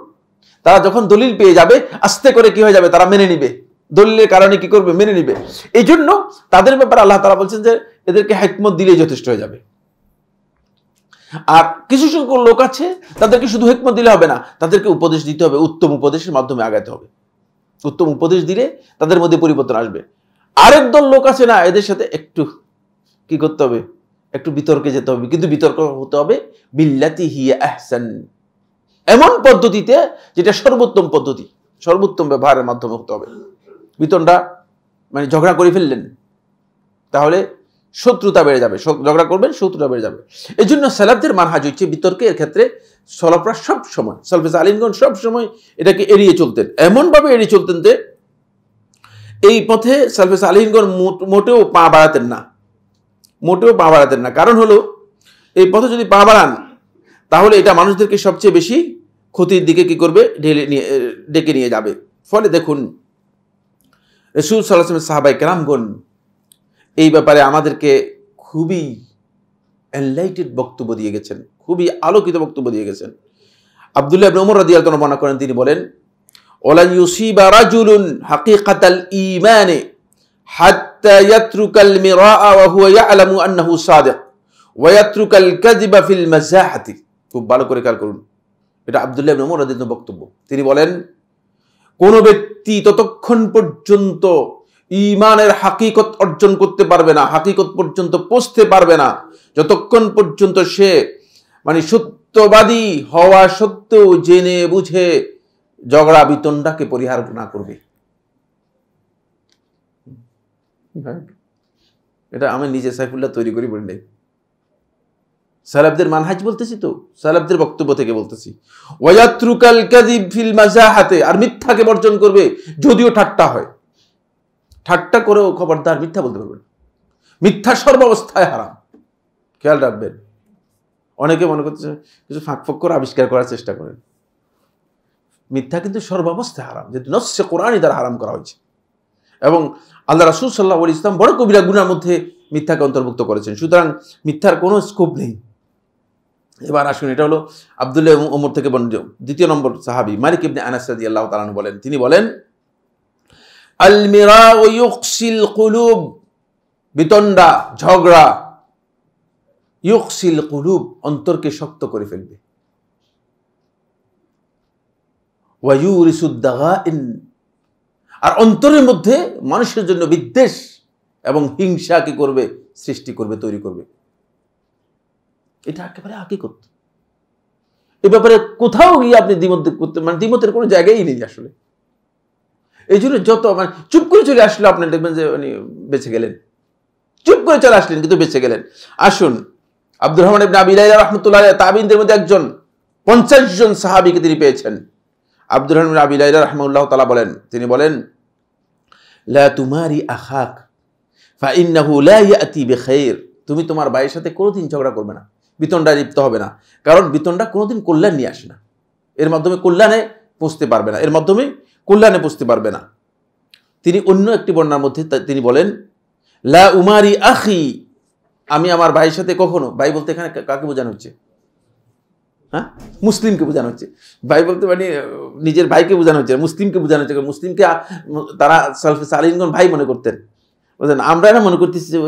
তারা যখন দলিল পেয়ে যাবে আস্তে করে কি হয়ে যাবে, তারা মেনে নিবে, দলিলের কারণে কি করবে, মেনে নিবে। এই জন্য তাদের ব্যাপারে আল্লাহ তাআলা বলছেন যে এদেরকে হিকমত দিলেই যথেষ্ট হয়ে যাবে। আর কিছু সংখ্যক লোক আছে তাদেরকে শুধু হিকমত দিলে হবে না, তাদেরকে উপদেশ দিতে হবে, উত্তম উপদেশের মাধ্যমে আগাতে হবে। উত্তম উপদেশ দিলে তাদের মধ্যে পরিবর্তন আসবে। আরেক দল লোক আছে না, এদের সাথে একটু কি করতে হবে, একটু বিতর্কে যেতে হবে, কিন্তু বিতর্ক হতে হবে বিল্লাতি হিয়া আহসান, এমন পদ্ধতিতে যেটা সর্বোত্তম পদ্ধতি, সর্বোত্তম ব্যবহারের মাধ্যমে হতে হবে। বিতণ্ডা মানে ঝগড়া করে ফেললেন, তাহলে শত্রুতা বেড়ে যাবে, ঝগড়া করবেন শত্রুতা বেড়ে যাবে। এই জন্য সালাফদের মানহাজ হচ্ছে বিতর্কের ক্ষেত্রে সালাফরা সব সময়, সালফে সালিহিনগণ সব সময় এটাকে এড়িয়ে চলতেন, এমনভাবে এড়িয়ে চলতেন যে এই পথে সালফে সালিহিনগণ মোটেও পা বাড়াতেন না, মোটেও পা বাড়াতেন না। কারণ হলো এই পথে যদি পা বাড়ান তাহলে এটা মানুষদেরকে সবচেয়ে বেশি ক্ষতির দিকে কি করবে, ডেকে নিয়ে যাবে। ফলে দেখুন রাসূল সাল্লাল্লাহু আলাইহি ওয়াসাল্লাম সাহাবায়ে কেরামগণ এই ব্যাপারে আমাদেরকে খুবই এনলাইটেড বক্তব্য দিয়ে গেছেন, খুবই আলোকিত বক্তব্য দিয়ে গেছেন। আব্দুল্লাহ ইবনে উমর রাদিয়াল্লাহু আনহু বর্ণনা করেন, তিনি বলেন ওয়ালা ইউসিবা রাজুলুন হাকিকাতাল ঈমানি হাত্তা ইয়াতরুকাল মিরাআ ওয়া হুয়া ইয়ালামু আন্নাহু সাদিক ওয়া ইয়াতরুকাল কাযিবা ফিল মাযাহাতি। খুব ভালো করে খেয়াল করুন, এটা আব্দুল্লাহ ইবনে উমর রাদিয়াল্লাহু আনহু বক্তব্য। তিনি বলেন কোন ব্যক্তি ততক্ষণ পর্যন্ত ঈমানের হাকিকত অর্জন করতে পারবে না, হাকিকত পর্যন্ত পৌঁছতে পারবে না, যতক্ষণ পর্যন্ত সে মানে সত্যবাদী হওয়া সত্ত্বেও জেনে বুঝে ঝগড়া বিতণ্ডাকে পরিহার না করবে। এটা আমি নিজে সাইফুল্লাহ তৈরি করি বলি নাই, সালাফদের মানহাজ বলতেছি, তো সালাফদের বক্তব্য থেকে বলতেছি। ওয়ায়াতরুকাল কাযিব ফিল মাযাহাতে, আর মিথ্যাকে বর্জন করবে যদিও ঠাট্টা হয়, ঠাট্টা করেও খবরদার মিথ্যা বলতে পারবেন, মিথ্যা সর্বাবস্থায় হারাম, খেয়াল রাখবেন। অনেকে মনে করতেছে কিছু ফাঁক ফক্কর আবিষ্কার করার চেষ্টা করেন, মিথ্যা কিন্তু সর্বাবস্থায় হারাম, যেহেতু নস্সে কোরআনই দ্বারা হারাম করা হয়েছে। এবং আল্লাহ রাসূল সাল্লাল্লাহু আলাইহি ওয়াসাল্লাম বড় কবিরা গুনার মধ্যে মিথ্যাকে অন্তর্ভুক্ত করেছেন, সুতরাং মিথ্যার কোনো স্কোপ নেই। এবার আসুন, এটা হলো আব্দুল্লাহ ইবনে উমর থেকে বর্ণিত দ্বিতীয় নম্বর সাহাবী মালিক ইবনে আনাস রাদিয়াল্লাহু তাআলা আনহু বলেন, তিনি বলেন আল মিরাউ ইউকসিল কুলুব, বিতণ্ডা ঝগড়া ইউকসিল কুলুব, অন্তরকে শক্ত করে ফেলবে, ওয়া ইউরিসুদ দাগাইন, আর অন্তরের মধ্যে মানুষের জন্য বিদ্বেষ এবং হিংসা কি করবে, সৃষ্টি করবে, তৈরি করবে। এটা একেবারে হাকিকত। এই ব্যাপারে কোথাও গিয়ে আপনি দ্বিমত করতে, মানে দ্বিমতের কোনো জায়গায় নেই আসলে। এই জন্য যত মানে চুপ করে চলে আসলে আপনি দেখবেন যে উনি বেঁচে গেলেন, চুপ করে চলে আসলেন কিন্তু বেঁচে গেলেন। আসুন, আব্দুর রহমান ইবনে আবি লাইলা রাহমাতুল্লাহ আলাইহি তাবিঈনদের মধ্যে একজন, 50 জন সাহাবীকে তিনি পেয়েছেন। আব্দুর রহমান ইবনে আবি লাইলা রাহমাহুল্লাহ তাআলা বলেন, তিনি বলেন লা তুমারি আখাক ফা ইন্নাহু লা ইয়াতি বিখাইর, তুমি তোমার ভাইয়ের সাথে কোনোদিন ঝগড়া করবে না, বিতণ্ডায় লিপ্ত হবে না, কারণ বিতণ্ডা কোনোদিন কল্যাণ নিয়ে আসে না, এর মাধ্যমে কল্যাণে পৌঁছতে পারবে না, এর মাধ্যমে কল্যাণে পৌঁছতে পারবে না। তিনি অন্য একটি বর্ণনার মধ্যে তিনি বলেন লা উমারি আখি, আমি আমার ভাইয়ের সাথে কখনো, ভাই বলতে এখানে কাকে বোঝানো হচ্ছে, হ্যাঁ মুসলিমকে বোঝানো হচ্ছে, ভাই বলতে মানে নিজের ভাইকে বোঝানো হচ্ছে, মুসলিমকে বোঝানো হচ্ছে। মুসলিমকে তারা সালফে সালিহিনগণ ভাই মনে করতেন, বুঝলেন, আমরা না মনে করতেছি যে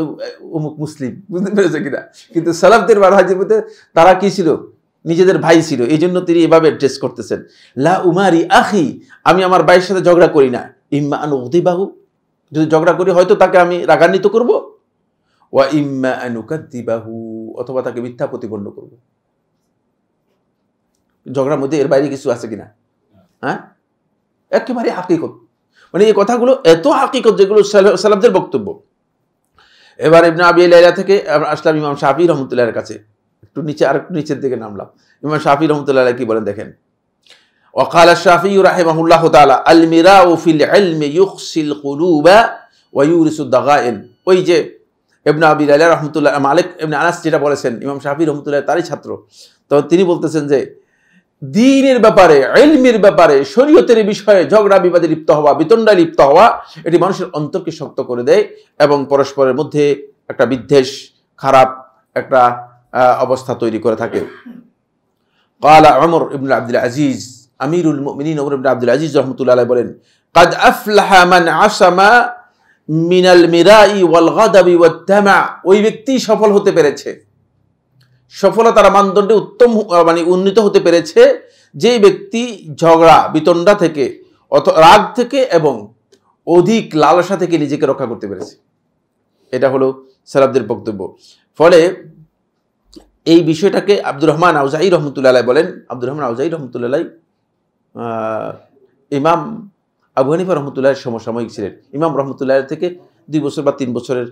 অমুক মুসলিম, বুঝতে পেরেছে কিনা, কিন্তু সালাফদের মানহাজের মধ্যে তারা কি ছিল, নিজেদের ভাই ছিল। এই জন্য তিনি এভাবে অ্যাড্রেস করতেছেন লা উমারি আখি, আমি আমার ভাইয়ের সাথে ঝগড়া করি না, ইম্মা আন উযিবাহু, যদি ঝগড়া করি হয়তো তাকে আমি রাগান্বিত করব, ওয়া ইম্মা আন উকাদ্দিবাহু, অথবা তাকে মিথ্যা প্রতিপন্ন করব। ঝগড়ার মধ্যে এর বাইরে কিছু আছে কিনা? হ্যাঁ, একেবারে হাকিকত, মানে এই কথাগুলো এত হাকিকত যেগুলো সালাফদের বক্তব্য। এবার ইবনে আবি লাইলা থেকে আসলাম ইমাম শাফিঈ রাহমাতুল্লাহর কাছে, একটু নিচে, আর একটু নিচের দিকে নামলাম। ইমাম শাফিঈ রাহমাতুল্লাহ আলাইহি কি বলেন দেখেন, ওয়া ক্বালা শাফিঈ রাহিমাহুল্লাহু তাআলা আল মিরাউ ফিল ইলমি ইউখসিল কুলুবা ওয়া ইউরিসুদ দাগাইন। ওই যে ইবনে আবি লাইলা রাহমাতুল্লাহ, মালিক ইবনে আনাস যেটা বলেছেন, ইমাম শাফিঈ রাহমাতুল্লাহ তারই ছাত্র, তো তিনি বলতেছেন যে দ্বীনের ব্যাপারে, ইলমের ব্যাপারে, শরীয়তের বিষয়ে ঝগড়া বিবাদে লিপ্ত হওয়া, বিতণ্ডায় লিপ্ত হওয়া, এটি মানুষের অন্তরকে শক্ত করে দেয় এবং পরস্পরের মধ্যে একটা বিদ্বেষ, খারাপ একটা অবস্থা তৈরি করে থাকে। ক্বালা উমর ইবনে আব্দুল আজিজ, আমিরুল মুমিনিন উমর ইবনে আব্দুল আজিজ রাহমাতুল্লাহ আলাইহি বলেন, কাদ আফলাহা মান আসামা মিনাল মিরাই ওয়াল গাদাবি ওয়াত তামা। ওই ব্যক্তি সফল হতে পেরেছে, সফলতার মানদণ্ডে উত্তম মানে উন্নীত হতে পেরেছে যে ব্যক্তি ঝগড়া বিতণ্ডা থেকে, রাগ থেকে এবং অধিক লালসা থেকে নিজেকে রক্ষা করতে পেরেছে। এটা হলো সালাফদের বক্তব্য। ফলে এই বিষয়টাকে আব্দুর রহমান আউজাঈ রহমতুল্লাহ আলাইহি বলেন, আব্দুর রহমান আউজাঈ রহমতুল্লাহ আলাইহি ইমাম আবু হানিফা রহমতুল্লাহের সমসাময়িক ছিলেন। ইমাম রহমতুল্লাহ থেকে 2 বছর বা 3 বছরের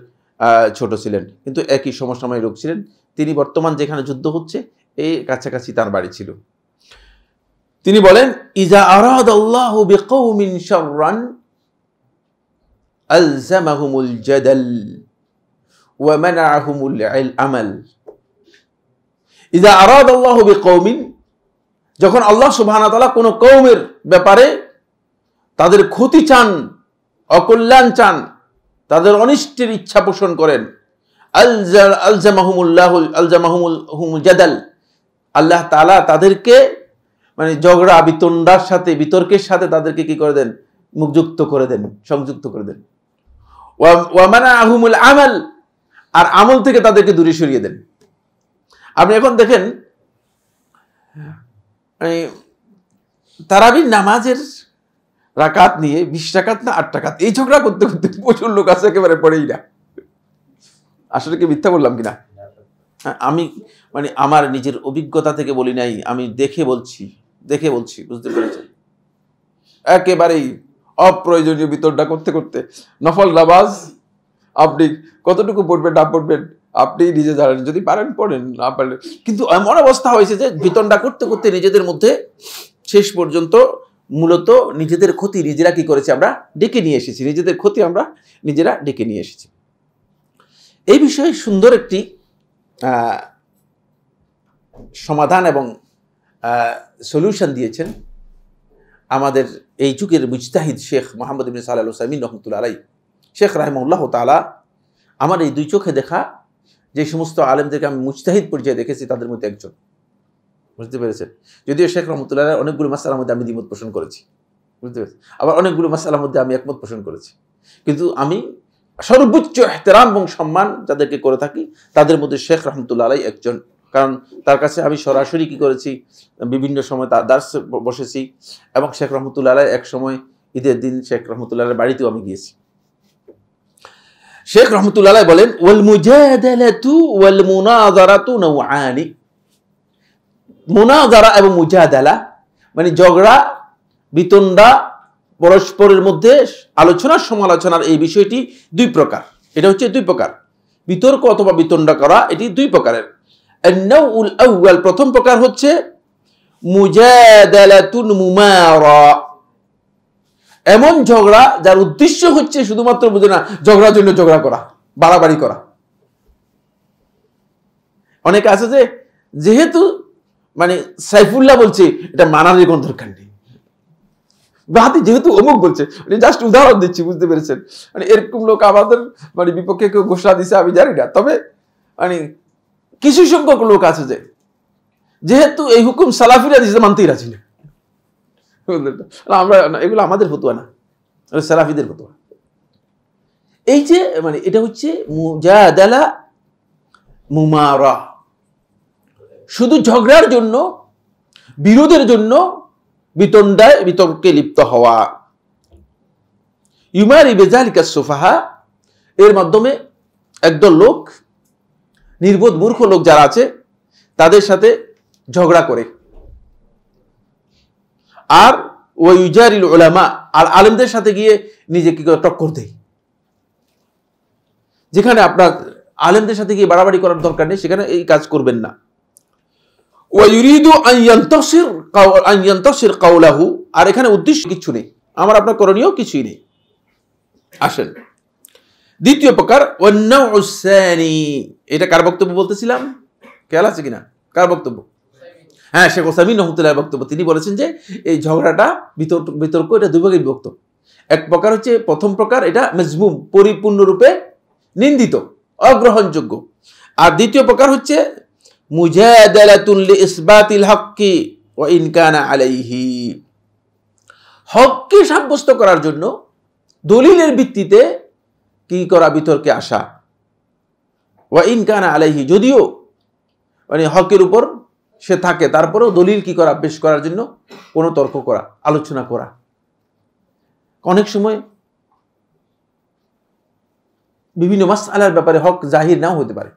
ছোট ছিলেন, কিন্তু একই সমসাময়িক লোক ছিলেন। তিনি বর্তমান যেখানে যুদ্ধ হচ্ছে এই কাছাকাছি তার বাড়ি ছিল। তিনি বলেন, ইজা আরাদাল্লাহু বিকওমিন শাররান আলজামাহুমুল জাদাল ওয়া মানাআহুমুল আমাল। ইজা আরাদাল্লাহু বিকওমিন, যখন আল্লাহ সুবহানাহু ওয়া তাআলা কোন কওমের ব্যাপারে তাদের ক্ষতি চান, অকল্যাণ চান, তাদের অনিষ্টের ইচ্ছা পোষণ করেন, আলজামাহুমুল জাদাল, আল্লাহ তাআলা তাদেরকে মানে ঝগড়া বিতণ্ডার সাথে, বিতর্কের সাথে তাদেরকে কি করে দেন? মুখযুক্ত করে দেন, সংযুক্ত করে দেন। ওয়া মানাআহুমুল আমাল, আর আমল থেকে তাদেরকে দূরে সরিয়ে দেন। আপনি এখন দেখেন তারাবির নামাজের রাকাত নিয়ে 20 রাকাত না 8 রাকাত, এই ঝগড়া করতে করতে প্রচুর লোক আছে একেবারে পড়েই না। আসলে কি মিথ্যা বললাম কিনা? আমি মানে আমার নিজের অভিজ্ঞতা থেকে বলি নাই, আমি দেখে বলছি, বুঝতে পেরেছেন? একেবারেই অপ্রয়োজনীয় বিতর্ডা করতে করতে নফল নামাজ আপনি কতটুকু পড়বেন না পড়বেন আপনি নিজে জানেন, যদি পারেন পড়েন, না পারলে। কিন্তু এমন অবস্থা হয়েছে যে বিতণ্ডা করতে করতে নিজেদের মধ্যে শেষ পর্যন্ত মূলত নিজেদের ক্ষতি নিজেরা কি করেছি? আমরা ডেকে নিয়ে এসেছি, নিজেদের ক্ষতি আমরা নিজেরা ডেকে নিয়ে এসেছি। এই বিষয়ে সুন্দর একটি সমাধান এবং সলিউশন দিয়েছেন আমাদের এই যুগের মুজতাহিদ শেখ মোহাম্মদ ইবনে সালেহ আল উসাইমিন রাহমাতুল্লাহ আলাইহি। শেখ রাহিমাহুল্লাহ তাআলা আমার এই 2 চোখে দেখা যে সমস্ত আলেমদেরকে আমি মুজতাহিদ পর্যায়ে দেখেছি তাদের মধ্যে একজন, বুঝতে পেরেছেন? যদিও শেখ রহমতুল্লাহ অনেকগুলো মাসআলার মধ্যে আমি দ্বিমত পোষণ করেছি, বুঝতে পেরেছেন, আবার অনেকগুলো মাসআলার মধ্যে আমি একমত পোষণ করেছি, কিন্তু আমি সর্বোচ্চ ইহতিরাম এবং সম্মান যাদেরকে করে থাকি তাদের মধ্যে শেখ রহমতুল্লাহ আলাইহি একজন। কারণ তার কাছে আমি সরাসরি কি করেছি, বিভিন্ন সময় তার দার্স বসেছি, এবং শেখ রহমতুল্লাহ আলাইহি এক সময় ঈদের দিন শেখ রহমতুল্লাহ আলাইহির বাড়িতেও আমি গিয়েছি। শেখ রহমতুল্লাহ আলাইহি বলেন, ওয়াল মুজাদালাতু ওয়াল মুনাযারাতু নাওআনি। মুনাযারা এবং মুজাদালা মানে ঝগড়া বিতণ্ডা, পরস্পরের মধ্যে আলোচনা সমালোচনার এই বিষয়টি 2 প্রকার। এটা হচ্ছে 2 প্রকার, বিতর্ক অথবা বিতণ্ডা করা, এটি 2 প্রকারের। আন-নাউল আউয়াল, প্রথম প্রকার হচ্ছে মুজাদালাতুন মুমারা, এমন ঝগড়া যার উদ্দেশ্য হচ্ছে শুধুমাত্র বুঝে না ঝগড়ার জন্য ঝগড়া করা, বাড়াবাড়ি করা। অনেকে আছে যে যেহেতু মানে সাইফুল্লাহ বলছে এটা মানার কোনো দরকার নেই, বাহাতি যেহেতু অমুক বলছে, জাস্ট উদাহরণ দিচ্ছি, বুঝতে পেরেছেন? মানে এরকম লোক আমাদের মানে বিপক্ষে কেউ ঘোষণা দিছে আমি জানি না, তবে মানে কিছু সংখ্যক লোক আছে যে যেহেতু এই হুকুম সালাফিরা দিছে মানতেই রাজি না। আমরা এগুলো আমাদের ফতোয়া না, সালাফিদের ফতোয়া। এই যে মানে এটা হচ্ছে মুজাদালা মুমারা, শুধু ঝগড়ার জন্য, বিরোধের জন্য বিতণ্ডায় বিতর্কে লিপ্ত হওয়া। ইউমারি বিযালিকা সুফাহা, এর মাধ্যমে একদল লোক, নির্বোধ মূর্খ লোক যারা আছে তাদের সাথে ঝগড়া করে। আর ওয়াইজারিল উলামা, আর আলেমদের সাথে গিয়ে নিজেকে টক্কর দেয়। যেখানে আপনার আলেমদের সাথে গিয়ে বাড়াবাড়ি করার দরকার নেই সেখানে এই কাজ করবেন না। ওয়ায়ুরিদু আন ইয়ান্তাসির কাওলাহু, আর এখানে উদ্দেশ্য কিছু নেই, আমার আপনার করণীয় কিছুই নেই। আসেন দ্বিতীয় প্রকার ওয়ান্নাউস সানি, এটা কার বক্তব্য বলতেছিলাম, খেয়াল আছে কিনা? কার বক্তব্য? হ্যাঁ, শেখ ওসাইমিন রহমতুল্লাহ বক্তব্য। তিনি বলেছেন যে এই ঝগড়াটা বিতর্ক এটা দুই ভাগে বিভক্ত। এক প্রকার হচ্ছে, প্রথম প্রকার এটা মাজমুম, পরিপূর্ণরূপে নিন্দিত, অগ্রহণযোগ্য। আর দ্বিতীয় প্রকার হচ্ছে মুজাদালাতুন লিইসবাতিল হক্কি ওয়া ইন কানা আলাইহি, হককে সাব্যস্ত করার জন্য দলিলের ভিত্তিতে কি করা, বিতর্কে আসা। ওয়া ইন কানা আলাইহি, যদিও মানে হকের উপর সে থাকে, তারপরেও দলিল কি করা, পেশ করার জন্য কোনো তর্ক করা, আলোচনা করা। অনেক সময় বিভিন্ন মাসআলার ব্যাপারে হক জাহির নাও হতে পারে,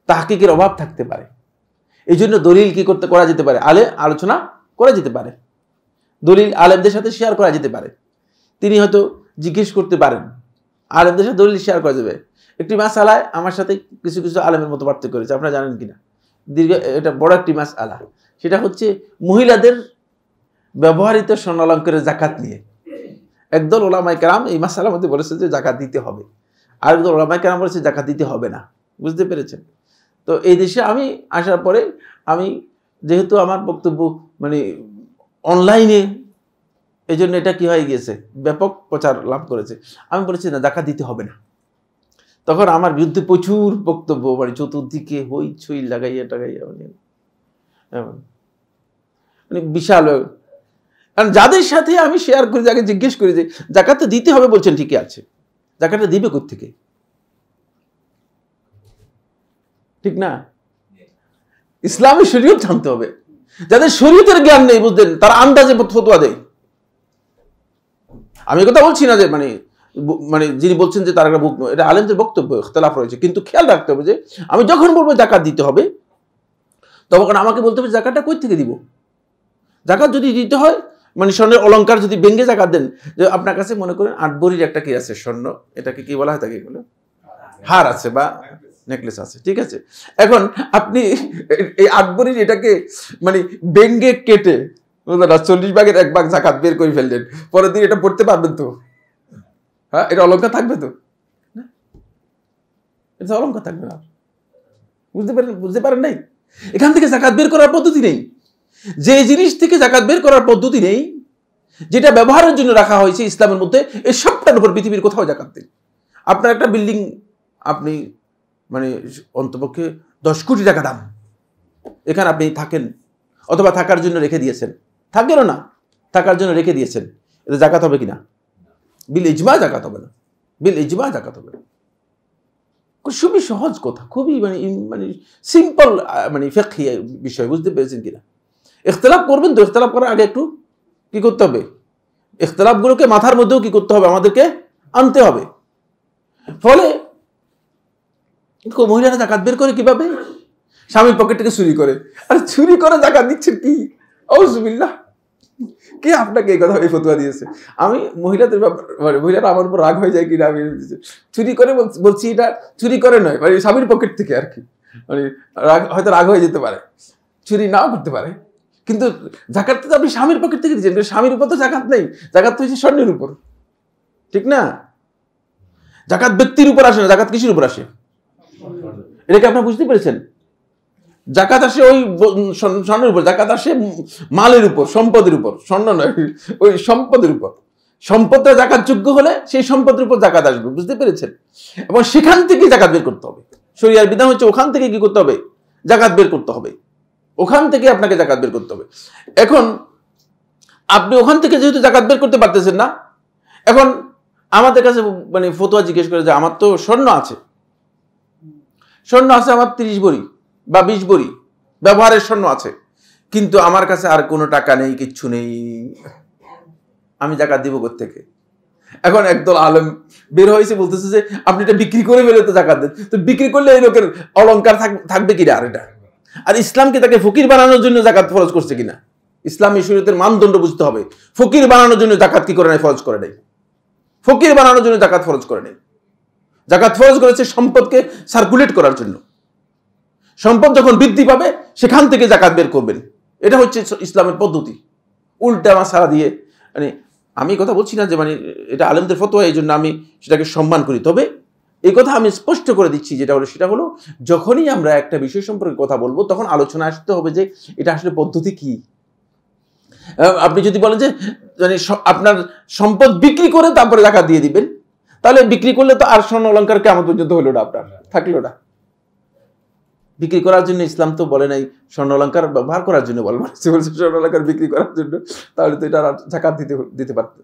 তাহকিকের অভাব থাকতে পারে, এই জন্য দলিল কি করা যেতে পারে, আলোচনা করা যেতে পারে, দলিল আলেমদের সাথে শেয়ার করা যেতে পারে। তিনি হয়তো জিজ্ঞেস করতে পারেন, আলেমদের সাথে দলিল শেয়ার করা যাবে। একটি মাসআলায় আমার সাথে কিছু কিছু আলেমের মতো পার্থক্য করেছে, আপনারা জানেন কিনা, এটা বড় একটি মাসআলা। সেটা হচ্ছে মহিলাদের ব্যবহৃত স্বর্ণালঙ্কারের জাকাত নিয়ে। একদল ওলামায়ে কেরাম এই মাসআলার মধ্যে বলেছে যে জাকাত দিতে হবে, আর একদল ওলামায়ে কেরাম বলেছে জাকাত দিতে হবে না। বুঝতে পেরেছেন? তো এই দেশে আমি আসার পরে আমি যেহেতু আমার বক্তব্য মানে অনলাইনে, এই জন্য এটা কি হয়ে গিয়েছে, ব্যাপক প্রচার লাভ করেছে। আমি বলেছি না, জাকাত দিতে হবে না। তখন আমার বিরুদ্ধে প্রচুর বক্তব্য, মানে চতুর্দিকে হইচই লাগাইয়া টাগাইয়া, মানে বিশাল। কারণ যাদের সাথে আমি শেয়ার করি, যাকে জিজ্ঞেস করি যে জাকাতটা দিতে হবে, বলছেন ঠিকই আছে, জাকাতটা দিবে কোত্থেকে? ঠিক না? ইসলামী শরীয়ত জানতে হবে। যাদের শরীয়তের জ্ঞান নেই, বুঝলেন, তারা আন্দাজে ফতোয়া দেয়। আমি কথা বলছি না যে মানে যিনি বলছেন যে তার একটা এটা আলেমদের বক্তব্য, ইখতিলাফ রয়েছে, কিন্তু খেয়াল রাখতে হবে যে আমি যখন বলবো জাকাত দিতে হবে, তখন আমাকে বলতে হবে জাকাতটা কই থেকে দিব। জাকাত যদি দিতে হয়, মানে স্বর্ণের অলংকার যদি ভেঙে জাকাত দেন, যে আপনার কাছে মনে করেন 8 ভরির একটা কি আছে স্বর্ণ, এটাকে কি বলা হয়, তাকে এগুলো হার আছে বা নেকলেস আছে, ঠিক আছে। এখন আপনি এই 8 ভরির এটাকে মানে ভেঙে কেটে 40 ভাগের 1 ভাগ জাকাত বের করে ফেললেন, পরের দিন এটা পড়তে পারবেন তো? হ্যাঁ, এটা অলংকার থাকবে তো? এটা অলংকার থাকবে না। বুঝতে পারেন নাই? এখান থেকে জাকাত বের করার পদ্ধতি নেই। যে জিনিস থেকে জাকাত বের করার পদ্ধতি নেই, যেটা ব্যবহারের জন্য রাখা হয়েছে ইসলামের মধ্যে, এই সবটার উপর পৃথিবীর কোথাও জাকাত দেন। আপনার একটা বিল্ডিং, আপনি মানে অন্তপক্ষে 10 কোটি টাকা দাম, এখানে আপনি থাকেন, অথবা থাকার জন্য রেখে দিয়েছেন, থাকেনও না, থাকার জন্য রেখে দিয়েছেন, এটা জাকাত হবে কিনা? বিল ইজমা জাকাত হবে না, বিল ইজমা জাকাত হবে না। খুবই সহজ কথা, খুবই মানে সিম্পল মানে ফিকহি বিষয়, বুঝতে পেরেছেন কিনা? ইখতিলাফ করবেন তো, ইখতিলাফ করার আগে একটু কি করতে হবে, ইখতিলাফগুলোকে মাথার মধ্যেও কি করতে হবে, আমাদেরকে আনতে হবে। ফলে মহিলারা জাকাত বের করে কিভাবে? স্বামীর পকেট থেকে চুরি করে। আর চুরি করে জাকাত দিচ্ছেন কি? আউযুবিল্লাহ, কে আপনাকে এই কথা, এই ফতোয়া দিয়েছে? আমি মহিলাদের মানে মহিলারা আমার উপর রাগ হয়ে যায় কিনা, আমি চুরি করে বলছি, এটা চুরি করে নয়, মানে স্বামীর পকেট থেকে আর কি, মানে হয়তো রাগ হয়ে যেতে পারে, চুরি নাও করতে পারে, কিন্তু জাকাত তো আপনি স্বামীর পকেট থেকে দিচ্ছেন, স্বামীর উপর তো জাকাত নেই, জাকাত তো হচ্ছে স্বর্ণের উপর, ঠিক না? জাকাত ব্যক্তির উপর আসে না, জাকাত কিসের উপর আসে? এটাকে আপনারা বুঝতে পেরেছেন? জাকাত আসে ওই স্বর্ণের উপর, জাকাত আসে মালের উপর, সম্পদের উপর, স্বর্ণ নয়, ওই সম্পদের উপর। সম্পদটা জাকাত যোগ্য হলে সেই সম্পদের উপর জাকাত আসবে, বুঝতে পেরেছেন? এবং সেখান থেকে জাকাত বের করতে হবে। শরিয়ার বিধান হচ্ছে ওখান থেকে কি করতে হবে, জাকাত বের করতে হবে, ওখান থেকে আপনাকে জাকাত বের করতে হবে। এখন আপনি ওখান থেকে যেহেতু জাকাত বের করতে পারতেছেন না, এখন আমাদের কাছে মানে ফতোয়া জিজ্ঞেস করে যে আমার তো স্বর্ণ আছে আমার 30 ভরি বা 20 ভরি ব্যবহারের স্বর্ণ আছে, কিন্তু আমার কাছে আর কোনো টাকা নেই, কিচ্ছু নেই, আমি জাকাত দিব কোত্থেকে? এখন একদল আলেম বের হয়েছে, বলতেছে যে আপনি এটা বিক্রি করে ফেলে তো জাকাত দেন, তো বিক্রি করলে এই লোকের অলংকার থাকবে কিনা? আর এটা আর ইসলামকে তাকে ফকির বানানোর জন্য জাকাত ফরজ করছে কিনা? ইসলামী শরীয়তের মানদণ্ড বুঝতে হবে। ফকির বানানোর জন্য জাকাত কি করে নাই? ফরজ করে নাই। ফকির বানানোর জন্য জাকাত ফরজ করে নাই। জাকাত ফরজ করেছে সম্পদকে সার্কুলেট করার জন্য। সম্পদ যখন বৃদ্ধি পাবে সেখান থেকে জাকাত বের করবেন, এটা হচ্ছে ইসলামের পদ্ধতি। উল্টা মাসালা দিয়ে মানে আমি কথা বলছি না যে মানে এটা আলেমদের ফতোয়া, এই জন্য আমি সেটাকে সম্মান করি, তবে এই কথা আমি স্পষ্ট করে দিচ্ছি যেটা হলো সেটা হলো যখনই আমরা একটা বিষয় সম্পর্কে কথা বলবো তখন আলোচনা আসতে হবে যে এটা আসলে পদ্ধতি কি। আপনি যদি বলেন যে মানে আপনার সম্পদ বিক্রি করে তারপরে জাকাত দিয়ে দিবেন, তাহলে বিক্রি করলে তো আর স্বর্ণ অলংকার কেমন পর্যন্ত হলো না, আপনার থাকলো না। বিক্রি করার জন্য ইসলাম তো বলে নাই স্বর্ণ অলংকার ব্যবহার করার জন্য, বলবো স্বর্ণ অলংকার বিক্রি করার জন্য, তাহলে তো এটা জাকাত দিতে পারত।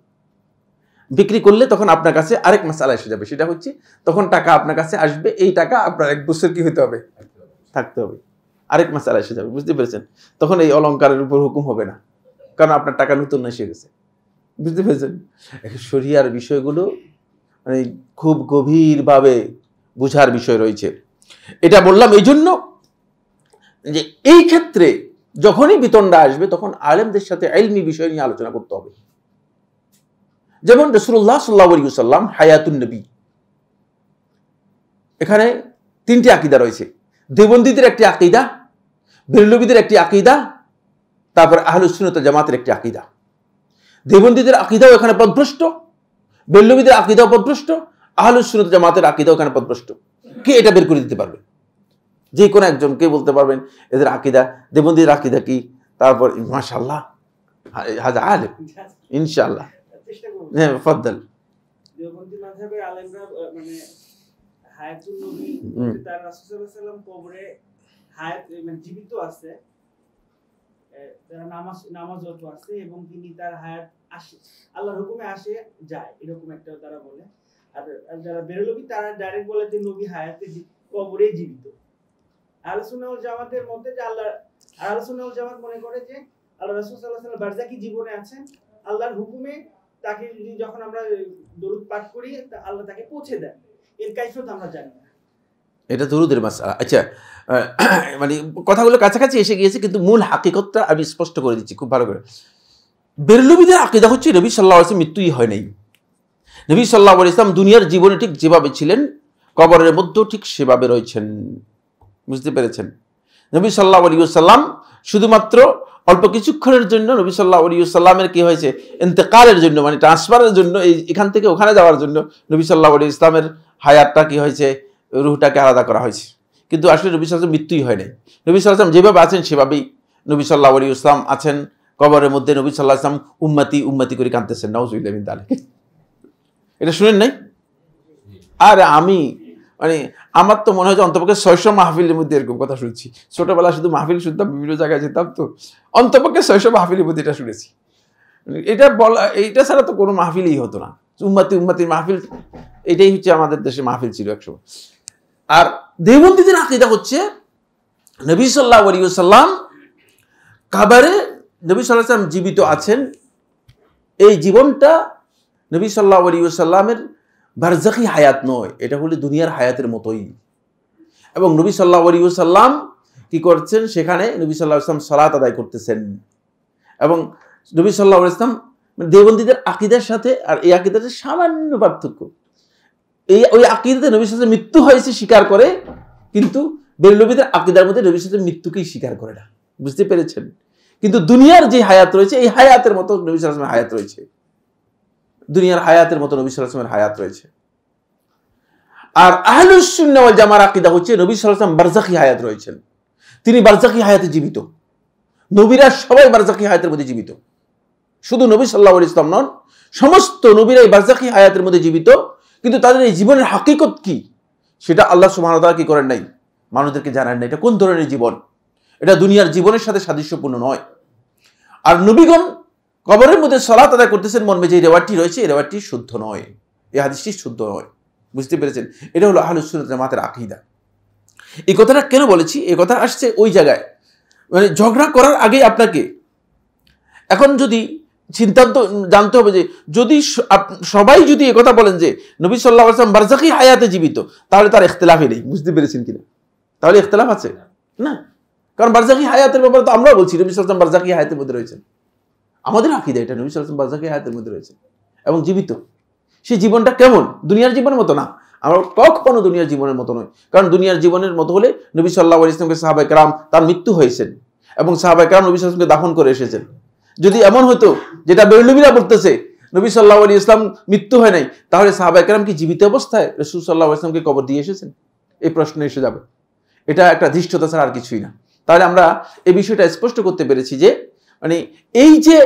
বিক্রি করলে তখন আপনার কাছে আরেক মাসালা এসে যাবে, সেটা হচ্ছে তখন টাকা আপনার কাছে আসবে, এই টাকা আপনার 1 বছর কি হতে হবে, থাকতে হবে। আরেক মাসালা এসে যাবে, বুঝতে পেরেছেন? তখন এই অলংকারের উপর হুকুম হবে না, কারণ আপনার টাকা নতুন এসে গেছে, বুঝতে পেরেছেন? শরিয়ার বিষয়গুলো মানে খুব গভীরভাবে বুঝার বিষয় রয়েছে। এটা বললাম এই জন্য যে এই ক্ষেত্রে যখনই বিতণ্ডা আসবে তখন আলেমদের সাথে ইলমি বিষয় নিয়ে আলোচনা করতে হবে। যেমন রাসূলুল্লাহ সাল্লাল্লাহু আলাইহি ওয়াসাল্লাম হায়াতুন নবী, এখানে 3টি আকীদা রয়েছে। দেওবন্দীদের একটি আকীদা, বেরলভীদের একটি আকীদা, তারপর আহলুস সুন্নাত ওয়াল জামাতের একটি আকীদা। দেওবন্দীদের আকীদাও এখানে পথভ্রষ্ট, বেরলভীদের আকীদাও পথভ্রষ্ট, আহলুস সুন্নাত ওয়াল জামাতের আকীদাও এখানে পথভ্রষ্ট। কে এটা বের করে দিতে পারবে? যে কোনো একজন কে বলতে পারবেন এদের আকীদা, দেওবন্দীর আকীদা কি? তারপর মাশাআল্লাহ হাজা আলেম ইনশাআল্লাহ। হ্যাঁ ফাদ্দাল। দেওবন্দি মাযহাবের আলেমরা মানে হায়াতুন নবী, তার রাসূল সাল্লাল্লাহু আলাইহি ওয়াসাল্লাম কবরে হায়াত মানে জীবিত আছে, তারা নামাজরত আছে এবং তিনি তার হায়াত আসে, আল্লাহর হুকুমে আসে যায়, এরকম একটা তারা বলে। আর যারা বেরলভী তারা ডাইরেক্ট বলে যে নবী হায়াতে কবরে জীবিত। আহলুস সুন্নাহ ওয়াল জামাতের মধ্যে যে আহলুস সুন্নাহ ওয়াল জামাত মনে করে যে আল্লাহ রাসূল সাল্লাল্লাহু আলাইহি ওয়াসাল্লাম বারজাকি জীবনে আছেন, আল্লাহর হুকুমে তাকে যখন আমরা দরুদ পাঠ করি আল্লাহ তাকে পৌঁছে দেন, এর কাইফিয়ত আমরা জানি না। এটা দরুদের মাসআলা। আচ্ছা, মানে কথাগুলো কাছাকাছি এসে গিয়েছে, কিন্তু মূল হাকিকতটা আমি স্পষ্ট করে দিচ্ছি খুব ভালো করে। বেরলভীদের আকীদা হচ্ছে নবী সাল্লাল্লাহু আলাইহি ওয়াসাল্লাম মৃত্যুই হয় নাই। নবী সাল্লাল্লাহু আলাইহি ওয়াসাল্লাম দুনিয়ার জীবনে ঠিক যেভাবে ছিলেন কবরের মধ্যেও ঠিক সেভাবে রয়েছেন, বুঝতে পেরেছেন? নবী সাল্লাল্লাহু আলাইহি ওয়াসাল্লাম শুধুমাত্র অল্প কিছুক্ষণের জন্য নবী সাল্লাল্লাহু আলাইহি ওয়াসাল্লামের কি হয়েছে ইন্তেকালের জন্য, মানে ট্রান্সফারের জন্য, এখান থেকে ওখানে যাওয়ার জন্য নবী সাল্লাল্লাহু আলাইহি ওয়াসাল্লামের হায়াতটা কি হয়েছে, রূহটাকে আলাদা করা হয়েছে, কিন্তু আসলে নবী সাল্লাল্লাহু আলাইহি ওয়াসাল্লাম মৃত্যুই হয় নাই। নবী সাল্লাল্লাহু আলাইহি ওয়াসাল্লাম যেভাবে আছেন সেভাবেই নবী সাল্লাল্লাহু আলাইহি ওয়াসাল্লাম আছেন কবরের মধ্যে। নবী সাল্লাল্লাহু আলাইহি ওয়াসাল্লাম উম্মতি উম্মতি করে কাঁদতেছেন, নাউযুবিল্লাহি মিন যালিক। এটা শুনেন নাই? আর আমি মানে আমার তো মনে হয় যে অন্তপক্ষে 600 মাহফিলের মধ্যে এরকম কথা শুনছি। ছোটবেলা শুধু মাহফিল শুনতাম, বিভিন্ন জায়গায় যেতাম, তো অন্তপক্ষে 600 মাহফিলের মধ্যে এটা শুনেছি। এটা বলা, এইটা ছাড়া তো কোনো মাহফিলই হতো না। উম্মতি উম্মতির মাহফিল, এটাই হচ্ছে আমাদের দেশে মাহফিল ছিল একসময়। আর দেওবন্দীদের আকীদা হচ্ছে নবী সাল্লাল্লাহু আলাইহি ওয়াসাল্লাম কবরে, নবী সাল্লাল্লাহু আলাইহি ওয়াসাল্লাম জীবিত আছেন, এই জীবনটা নবী সাল্লাল্লাহু আলাইহি ওয়াসাল্লামের বারজাখি হায়াত নয়, এটা হলো দুনিয়ার হায়াতের মতোই। এবং নবী সাল্লাল্লাহু আলাইহি ওয়াসাল্লাম কি করছেন সেখানে? নবী সাল্লাল্লাহু আলাইহি ওয়াসাল্লাম সালাত আদায় করতেছেন। এবং নবী সাল্লাল্লাহু আলাইহি ওয়াসাল্লাম দেওবন্দীদের আকীদার সাথে আর এই আকীদাতে সামান্য পার্থক্য। ওই আকীদাতে নবী সাল্লাল্লাহু আলাইহি ওয়াসাল্লাম মৃত্যু হয়েছে স্বীকার করে, কিন্তু বেরলভীদের আকীদার মধ্যে নবী সাল্লাল্লাহু আলাইহি ওয়াসাল্লাম মৃত্যুকেই স্বীকার করে না, বুঝতে পেরেছেন? কিন্তু দুনিয়ার যে হায়াত রয়েছে এই হায়াতের মতো নবী সাল্লাল্লাহু আলাইহি ওয়াসাল্লামের হায়াত রয়েছে, দুনিয়ার হায়াতের মতো নবী সাল্লাল্লাহু আলাইহি ওয়াসাল্লামের হায়াত রয়েছে। আর আহলুস সুন্নাহ ওয়াল জামার আকীদা হচ্ছে নবী সাল্লাল্লাহু আলাইহি ওয়াসাল্লাম বারজাখি হায়াত রয়েছেন, তিনি বারজাখি হায়াতে জীবিত। নবীরা সবাই বারজাখি হায়াতের মধ্যে জীবিত, শুধু নবী সাল্লাল্লাহু আলাইহি ওয়াসাল্লাম নন, সমস্ত নবীরাই বারজাখি হায়াতের মধ্যে জীবিত। কিন্তু তাদের এই জীবনের হাকিকত কি সেটা আল্লাহ সুবহানাহু ওয়া তাআলা কি করেন নাই, মানুষদেরকে জানান নাই। এটা কোন ধরনের জীবন, এটা দুনিয়ার জীবনের সাথে সাদৃশ্যপূর্ণ নয়। আর নবীগণ কবরের মধ্যে সালাত আদায় করতেছেন মর্মে যে রেওয়ায়তটি রয়েছে, এই রেওয়ায়তটি শুদ্ধ নয়, এই হাদিসটি শুদ্ধ নয়, বুঝতে পেরেছেন? এটা হলো আহলুস সুন্নাত ওয়াল জামাতের আকীদা। এই কথাটা কেন বলেছি? এই কথা আসছে ওই জায়গায়, মানে ঝগড়া করার আগে আপনাকে এখন যদি সিদ্ধান্ত জানতে হবে যে যদি সবাই যদি এই কথা বলেন যে নবী সাল্লাল্লাহু আলাইহি ওয়াসাল্লাম বারজাখি হায়াতে জীবিত, তাহলে তার ইখতিলাফই নেই, বুঝতে পেরেছেন কিনা? তাহলে ইখতিলাফ আছে না, কারণ বারজাখি হায়াতের ব্যাপারে তো আমরাও বলছি নবী সাল্লাল্লাহু আলাইহি ওয়াসাল্লাম বারজাখি হায়াতের মধ্যে রয়েছেন। আমাদের আকীদা এটা, নবী সাল্লাল্লাহু আলাইহি ওয়াসাল্লাম বারজাখি হায়াতের মধ্যে রয়েছেন এবং জীবিত। সেই জীবনটা কেমন? দুনিয়ার জীবনের মতো না, আমরা কখনো দুনিয়ার জীবনের মতো নয়। কারণ দুনিয়ার জীবনের মতো হলে নবী সাল্লাল্লাহু আলাইহি ওয়াসাল্লামকে সাহাবায়ে কেরাম তার মৃত্যু হয়েছেন এবং সাহাবায়ে কেরাম নবী সাল্লাল্লাহু আলাইহি ওয়াসাল্লামকে দাফন করে এসেছেন। যদি এমন হতো যেটা বেরলভীরা বলতেছে নবী সাল্লাল্লাহু আলাইহি ওয়াসাল্লাম মৃত্যু হয় নাই, তাহলে সাহাবায়ে কেরাম কি জীবিত অবস্থায় রাসূল সাল্লাল্লাহু আলাইহি ওয়াসাল্লামকে কবর দিয়ে এসেছেন? এই প্রশ্ন এসে যাবে। এটা একটা ধৃষ্টতা ছাড়া আর কিছুই না। তাহলে আমরা এই বিষয়টা স্পষ্ট করতে পেরেছি যে মানে এই যে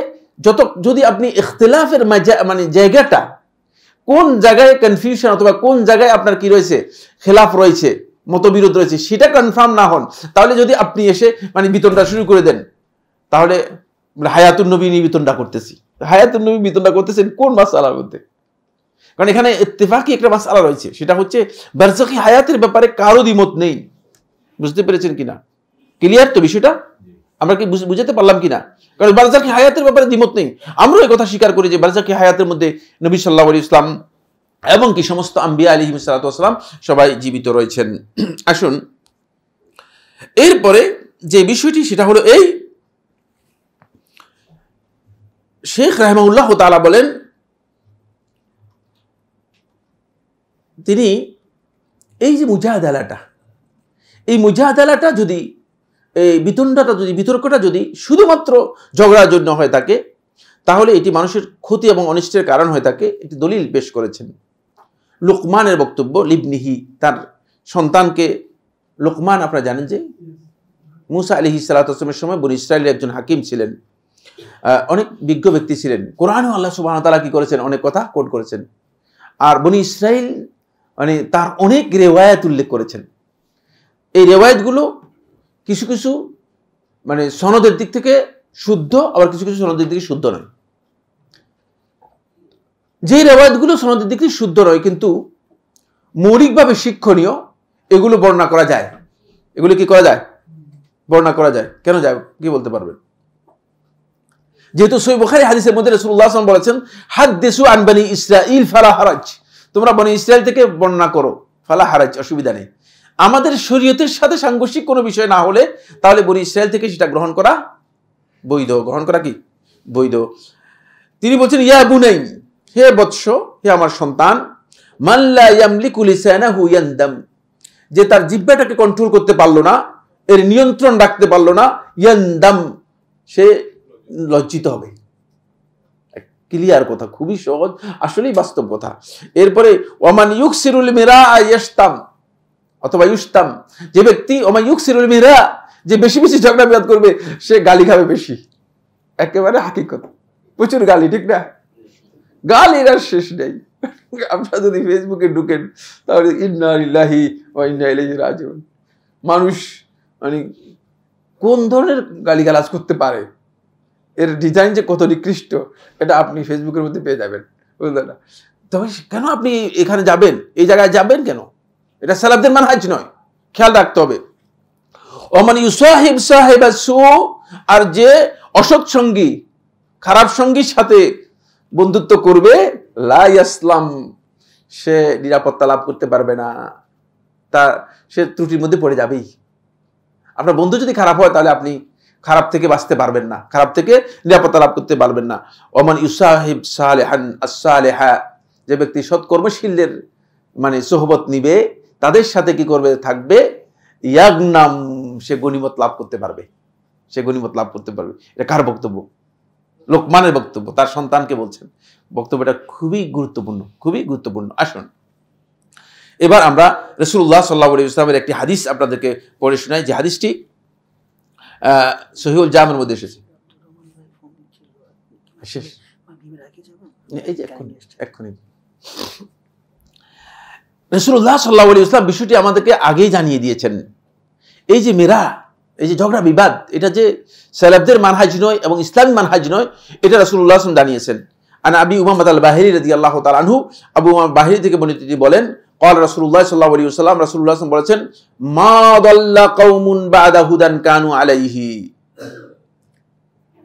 যদি আপনি ইখতিলাফের মানে জায়গাটা কোন জায়গায় কনফিউশন অথবা কোন জায়গায় আপনার কি রয়েছে, খেলাফ রয়েছে, মতবিরোধ রয়েছে, সেটা কনফার্ম না হন, তাহলে যদি আপনি এসে মানে বিতনটা শুরু করে দেন, তাহলে হায়াতুন নবী নিয়ে বিতনটা করতেছি। হায়াতুন নবী বিতনটা করতেছেন কোন মাসআলার মধ্যে? কারণ এখানে ইত্তেফাকি একটা মাসআলা রয়েছে, সেটা হচ্ছে বারজাখি হায়াতের ব্যাপারে কারো দ্বিমত নেই। বুঝতে পেরেছেন কিনা? ক্লিয়ার তো বিষয়টা? আমরা কি বুঝাতে পারলাম কিনা? কারণ বারজাখি হায়াতের ব্যাপারে দ্বিমত নেই। আমরা এই কথা স্বীকার করি যে বারজাখি হায়াতের মধ্যে নবী সাল্লাল্লাহু আলাইহি ওয়াসাল্লাম এবং কি সমস্ত আম্বিয়া আলাইহিস সালাতু ওয়াস সালাম সবাই জীবিত রয়েছেন। আসুন এরপরে যে বিষয়টি সেটা হলো এই, শেখ রাহিমাহুল্লাহ তাআলা বলেন, তিনি এই যে মুজাহাদালাটা, এই মুজাহাদালাটা যদি এই বিতর্কটা যদি শুধুমাত্র ঝগড়ার জন্য হয়ে থাকে, তাহলে এটি মানুষের ক্ষতি এবং অনিষ্টের কারণ হয়ে থাকে। একটি দলিল পেশ করেছেন লুকমানের বক্তব্য, লিবনিহি, তার সন্তানকে। লুকমান আপনারা জানেন যে মুসা আলাইহিস সালাতু ওয়াস সালামের সময় বনী ইসরাইলের একজন হাকিম ছিলেন, অনেক বিজ্ঞ ব্যক্তি ছিলেন। কোরআনেও আল্লাহ সুবহানাহু ওয়া তাআলা কি করেছেন, অনেক কথা কোট করেছেন। আর বনী ইসরাইল মানে তার অনেক রেওয়ায়াত উল্লেখ করেছেন। এই রেওয়ায়াতগুলো কিছু কিছু মানে সনদের দিক থেকে শুদ্ধ, আবার কিছু কিছু সনদের দিক থেকে শুদ্ধ নয়। যে রেওয়ায়াতগুলো সনদের দিক থেকে শুদ্ধ নয় কিন্তু মৌলিকভাবে শিক্ষণীয়, এগুলো বর্ণনা করা যায়। এগুলো কি করা যায়? বর্ণনা করা যায়। কেন যায় কি বলতে পারবেন? যেহেতু সহিহ বুখারী হাদিসের মধ্যে রাসূলুল্লাহ সাল্লাল্লাহু আলাইহি ওয়াসাল্লাম বলেছেন, হাদদিসু আন বনি ইসরাঈল ফালা হারাজ, তোমরা বনি ইসরাইল থেকে বর্ণনা করো, ফালা হারাজ, অসুবিধা নেই। আমাদের শরীয়তের সাথে সাংঘর্ষিক কোনো বিষয় না হলে তাহলে বনি ইসরাইল থেকে সেটা গ্রহণ করা বৈধ। গ্রহণ করা কি বৈধ। তিনি বলছেন, ইয়া বুনাই, হে বৎস, হে আমার সন্তান, মান লা ইয়ামলিকু লিসানাহু ইয়ানদাম, যে তার জিহ্বাটাকে কন্ট্রোল করতে পারলো না, এর নিয়ন্ত্রণ রাখতে পারলো না, ইয়ানদাম, সে লজ্জিত হবে। ক্লিয়ার কথা, খুবই সহজ, আসলেই বাস্তব কথা। এরপরে ওয়ামান ইউকসিরুল মিরা ইয়াশতাম অথবা ইউশতাম, যে ব্যক্তি ওমান ইউকসিরুল মিরা, যে বেশি বেশি ঝগড়া বিবাদ করবে, সে গালি খাবে বেশি। একেবারে হাকিকত, প্রচুর গালি, ঠিক না? গালির আর শেষ নেই। আপনারা যদি ফেসবুকে ঢুকেন তাহলে ইন্না লিল্লাহি ওয়া ইন্না ইলাইহি রাজিউন, মানুষ মানে কোন ধরনের গালিগালাজ করতে পারে, এর ডিজাইন যে কত নিকৃষ্ট, এটা আপনি ফেসবুকের মধ্যে পেয়ে যাবেন, বুঝলেন না? তবে কেন আপনি এখানে যাবেন, এই জায়গায় যাবেন কেন? এটা সালাফদের মানহাজ নয়, খেয়াল রাখতে হবে। ওমান ইউসাহিব সাহিবাস সু, আর যে অসৎ সঙ্গী, খারাপ সঙ্গীর সাথে বন্ধুত্ব করবে, লা ইয়াসলাম, সে নিরাপত্তা লাভ করতে পারবে না, সে ত্রুটির মধ্যে পড়ে যাবেই। আপনার বন্ধু যদি খারাপ হয় তাহলে আপনি খারাপ থেকে বাঁচতে পারবেন না, খারাপ থেকে নিরাপত্তা লাভ করতে পারবেন না। ওমান ইউসাহিব সালিহান আস-সালিহা, যে ব্যক্তি সৎকর্মশীলদের মানে সোহবত নিবে, তাদের সাথে কি করবে, থাকবে, ইয়াগনাম, সে গনিমত লাভ করতে পারবে, সে গনিমত লাভ করতে পারবে। এটা কার বক্তব্য? লোকমানের বক্তব্য, তার সন্তানকে বলছেন। বক্তব্যটা খুবই গুরুত্বপূর্ণ, খুবই গুরুত্বপূর্ণ। আসুন এবার আমরা রাসূলুল্লাহ সাল্লাল্লাহু আলাইহি ওয়াসাল্লামের একটি হাদিস আপনাদেরকে পড়ে শোনাই, যে হাদিসটি সহিহুল জামের মধ্যে এসেছে। শেষ, এই যে এক্ষুনি রাসূলুল্লাহ সাল্লাল্লাহু আলাইহি ওয়াসাল্লাম বিষয়টি আমাদেরকে আগেই জানিয়ে দিয়েছেন। এই যে মেরা, এই যে ঝগড়া বিবাদ, এটা যে সালাফদের মানহাজ নয় এবং ইসলামী মানহাজ নয়, এটা রাসূলুল্লাহ সাল্লাল্লাহু আলাইহি ওয়াসাল্লাম জানিয়েছেন। আন আবি উমামা আল-বাহিরি রাদিয়াল্লাহু তাআলা আনহু, আবু উমামা বাহিরি থেকে বর্ণিত, তিনি বলেন, قال রাসূলুল্লাহ সাল্লাল্লাহু আলাইহি ওয়াসাল্লাম, রাসূলুল্লাহ সাল্লাল্লাহু আলাইহি ওয়াসাল্লাম বলেছেন, মা দাল্লা কওমুন বা'দা হুদান কানু আলাইহি,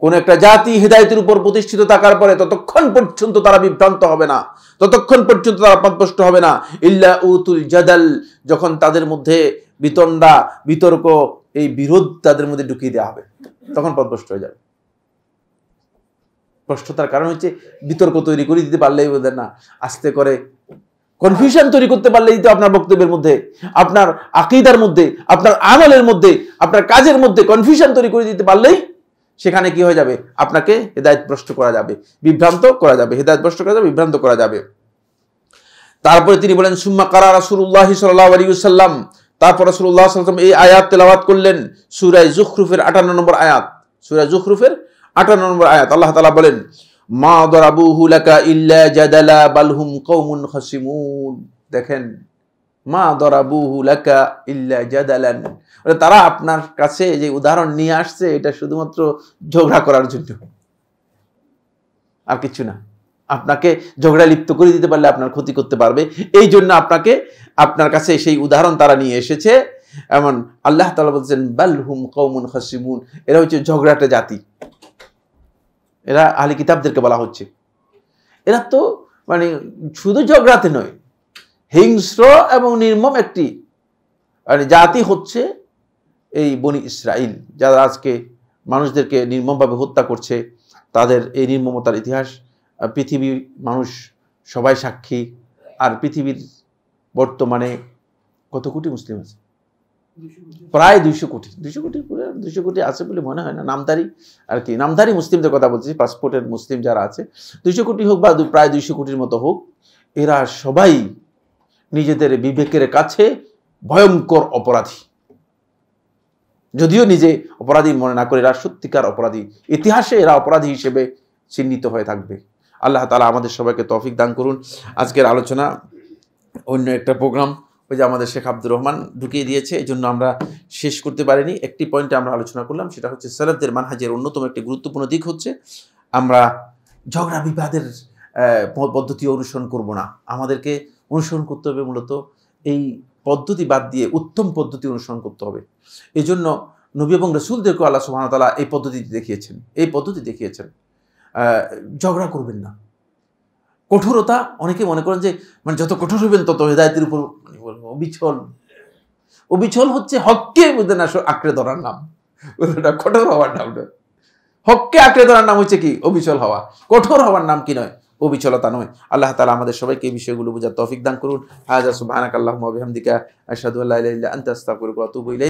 কোন একটা জাতি হিদায়াতের উপর প্রতিষ্ঠিত থাকার পরে ততক্ষণ পর্যন্ত তারা বিভ্রান্ত হবে না, ততক্ষণ পর্যন্ত তারা পথভ্রষ্ট হবে না, ইল্লা উতুল জাদাল, যখন তাদের মধ্যে বিতণ্ডা, বিতর্ক, এই বিরোধ তাদের মধ্যে ঢুকিয়ে দেওয়া হবে, তখন পথভ্রষ্ট হয়ে যাবে। ভ্রষ্টতার কারণ হচ্ছে বিতর্ক তৈরি করে দিতে পারলেই বোঝেন না, আস্তে করে কনফিউশন তৈরি করতে পারলেই তো আপনার বক্তব্যের মধ্যে, আপনার আকীদার মধ্যে, আপনার আমলের মধ্যে, আপনার কাজের মধ্যে কনফিউশন তৈরি করে দিতে পারলেই সেখানে কি হয়ে যাবে, আপনাকে হেদায়েতভ্রষ্ট করা যাবে, বিভ্রান্ত করা যাবে, হেদায়েতভ্রষ্ট করা যাবে, বিভ্রান্ত করা যাবে। তারপরে তিনি বলেন সুম্মা কারা রাসূলুল্লাহ সাল্লাল্লাহু আলাইহি ওয়াসাল্লাম, তারপর রাসূলুল্লাহ সাল্লাল্লাহু আলাইহি ওয়াসাল্লাম এই আয়াত তেলাওয়াত করলেন, সূরা যুখরুফের 58 নম্বর আয়াত, সূরা যুখরুফের 58 নম্বর আয়াত। আল্লাহ তাআলা বলেন মা দারাবুহু লাকা ইল্লা জাদালা বাল হুম কওমুন খাসিমুন। দেখেন, মা দারাবুহু লাকা ইল্লা জাদালান, তারা আপনার কাছে যে উদাহরণ নিয়ে আসছে এটা শুধুমাত্র ঝগড়া করার জন্য, আর কিছু না। আপনাকে ঝগড়া লিপ্ত করে দিতে পারলে আপনার ক্ষতি করতে পারবে, এই জন্য আপনার কাছে সেই উদাহরণ তারা নিয়ে এসেছে। এমন আল্লাহ তাআলা বলছেন বাল হুম কওমুন খাসিমুন, এরা হচ্ছে ঝগড়াটে জাতি। এরা আহলে কিতাবদেরকে বলা হচ্ছে, এরা তো মানে শুধু ঝগড়াতে নয়, হিংস্র এবং নির্মম একটি মানে জাতি হচ্ছে এই বনি ইসরাইল, যারা আজকে মানুষদেরকে নির্মমভাবে হত্যা করছে। তাদের এই নির্মমতার ইতিহাস পৃথিবীর মানুষ সবাই সাক্ষী। আর পৃথিবীর বর্তমানে কত কোটি মুসলিম আছে? প্রায় 200 কোটি। 200 কোটি, পুরো 200 কোটি আছে বলে মনে হয় না, নামধারী আর কি, নামধারী মুসলিমদের কথা বলছি, পাসপোর্টের মুসলিম যারা আছে, 200 কোটি হোক বা প্রায় 200 কোটির মতো হোক, এরা সবাই নিজেদের বিবেকের কাছে ভয়ঙ্কর অপরাধী। যদিও নিজে অপরাধী মনে না করে, এরা সত্যিকার অপরাধী, ইতিহাসে এরা অপরাধী হিসেবে চিহ্নিত হয়ে থাকবে। আল্লাহ তাআলা আমাদের সবাইকে তৌফিক দান করুন। আজকের আলোচনা অন্য একটা প্রোগ্রাম ওই যে আমাদের শেখ আব্দুর রহমান ঢুকিয়ে দিয়েছে, এই জন্য আমরা শেষ করতে পারিনি। একটি পয়েন্টে আমরা আলোচনা করলাম, সেটা হচ্ছে সালাফদের মানহাজের অন্যতম একটি গুরুত্বপূর্ণ দিক হচ্ছে আমরা ঝগড়া বিবাদের পদ্ধতি অনুসরণ করব না। আমাদেরকে অনুসরণ করতে হবে মূলত এই পদ্ধতি বাদ দিয়ে উত্তম পদ্ধতি অনুসরণ করতে হবে। এই জন্য নবী এবং রাসূলদেরকে আল্লাহ সুবহানাহু ওয়া তাআলা এই পদ্ধতি দেখিয়েছেন। ঝগড়া করবেন না। কঠোরতা, অনেকে মনে করেন যে মানে যত কঠোর হবেন তত হেদায়েতের উপর অবিচল হচ্ছে হককে বুঝলেন না আঁকড়ে ধরার নাম, কঠোর হওয়ার নাম নয়। হককে আঁকড়ে ধরার নাম হচ্ছে কি? অবিচল হওয়া। কঠোর হওয়ার নাম কি নয়? অবিচলতা নয়। আল্লাহ তাআলা আমাদের সবাইকে এই বিষয়গুলো বোঝার তৌফিক দান করুন। হাযা সুবহানাকাল্লাহুম্মা ওয়া বিহামদিকা আশহাদু আল্লা ইলাহা ইল্লা আনতা আস্তাগফিরুকা ওয়া আতুবু ইলাইক।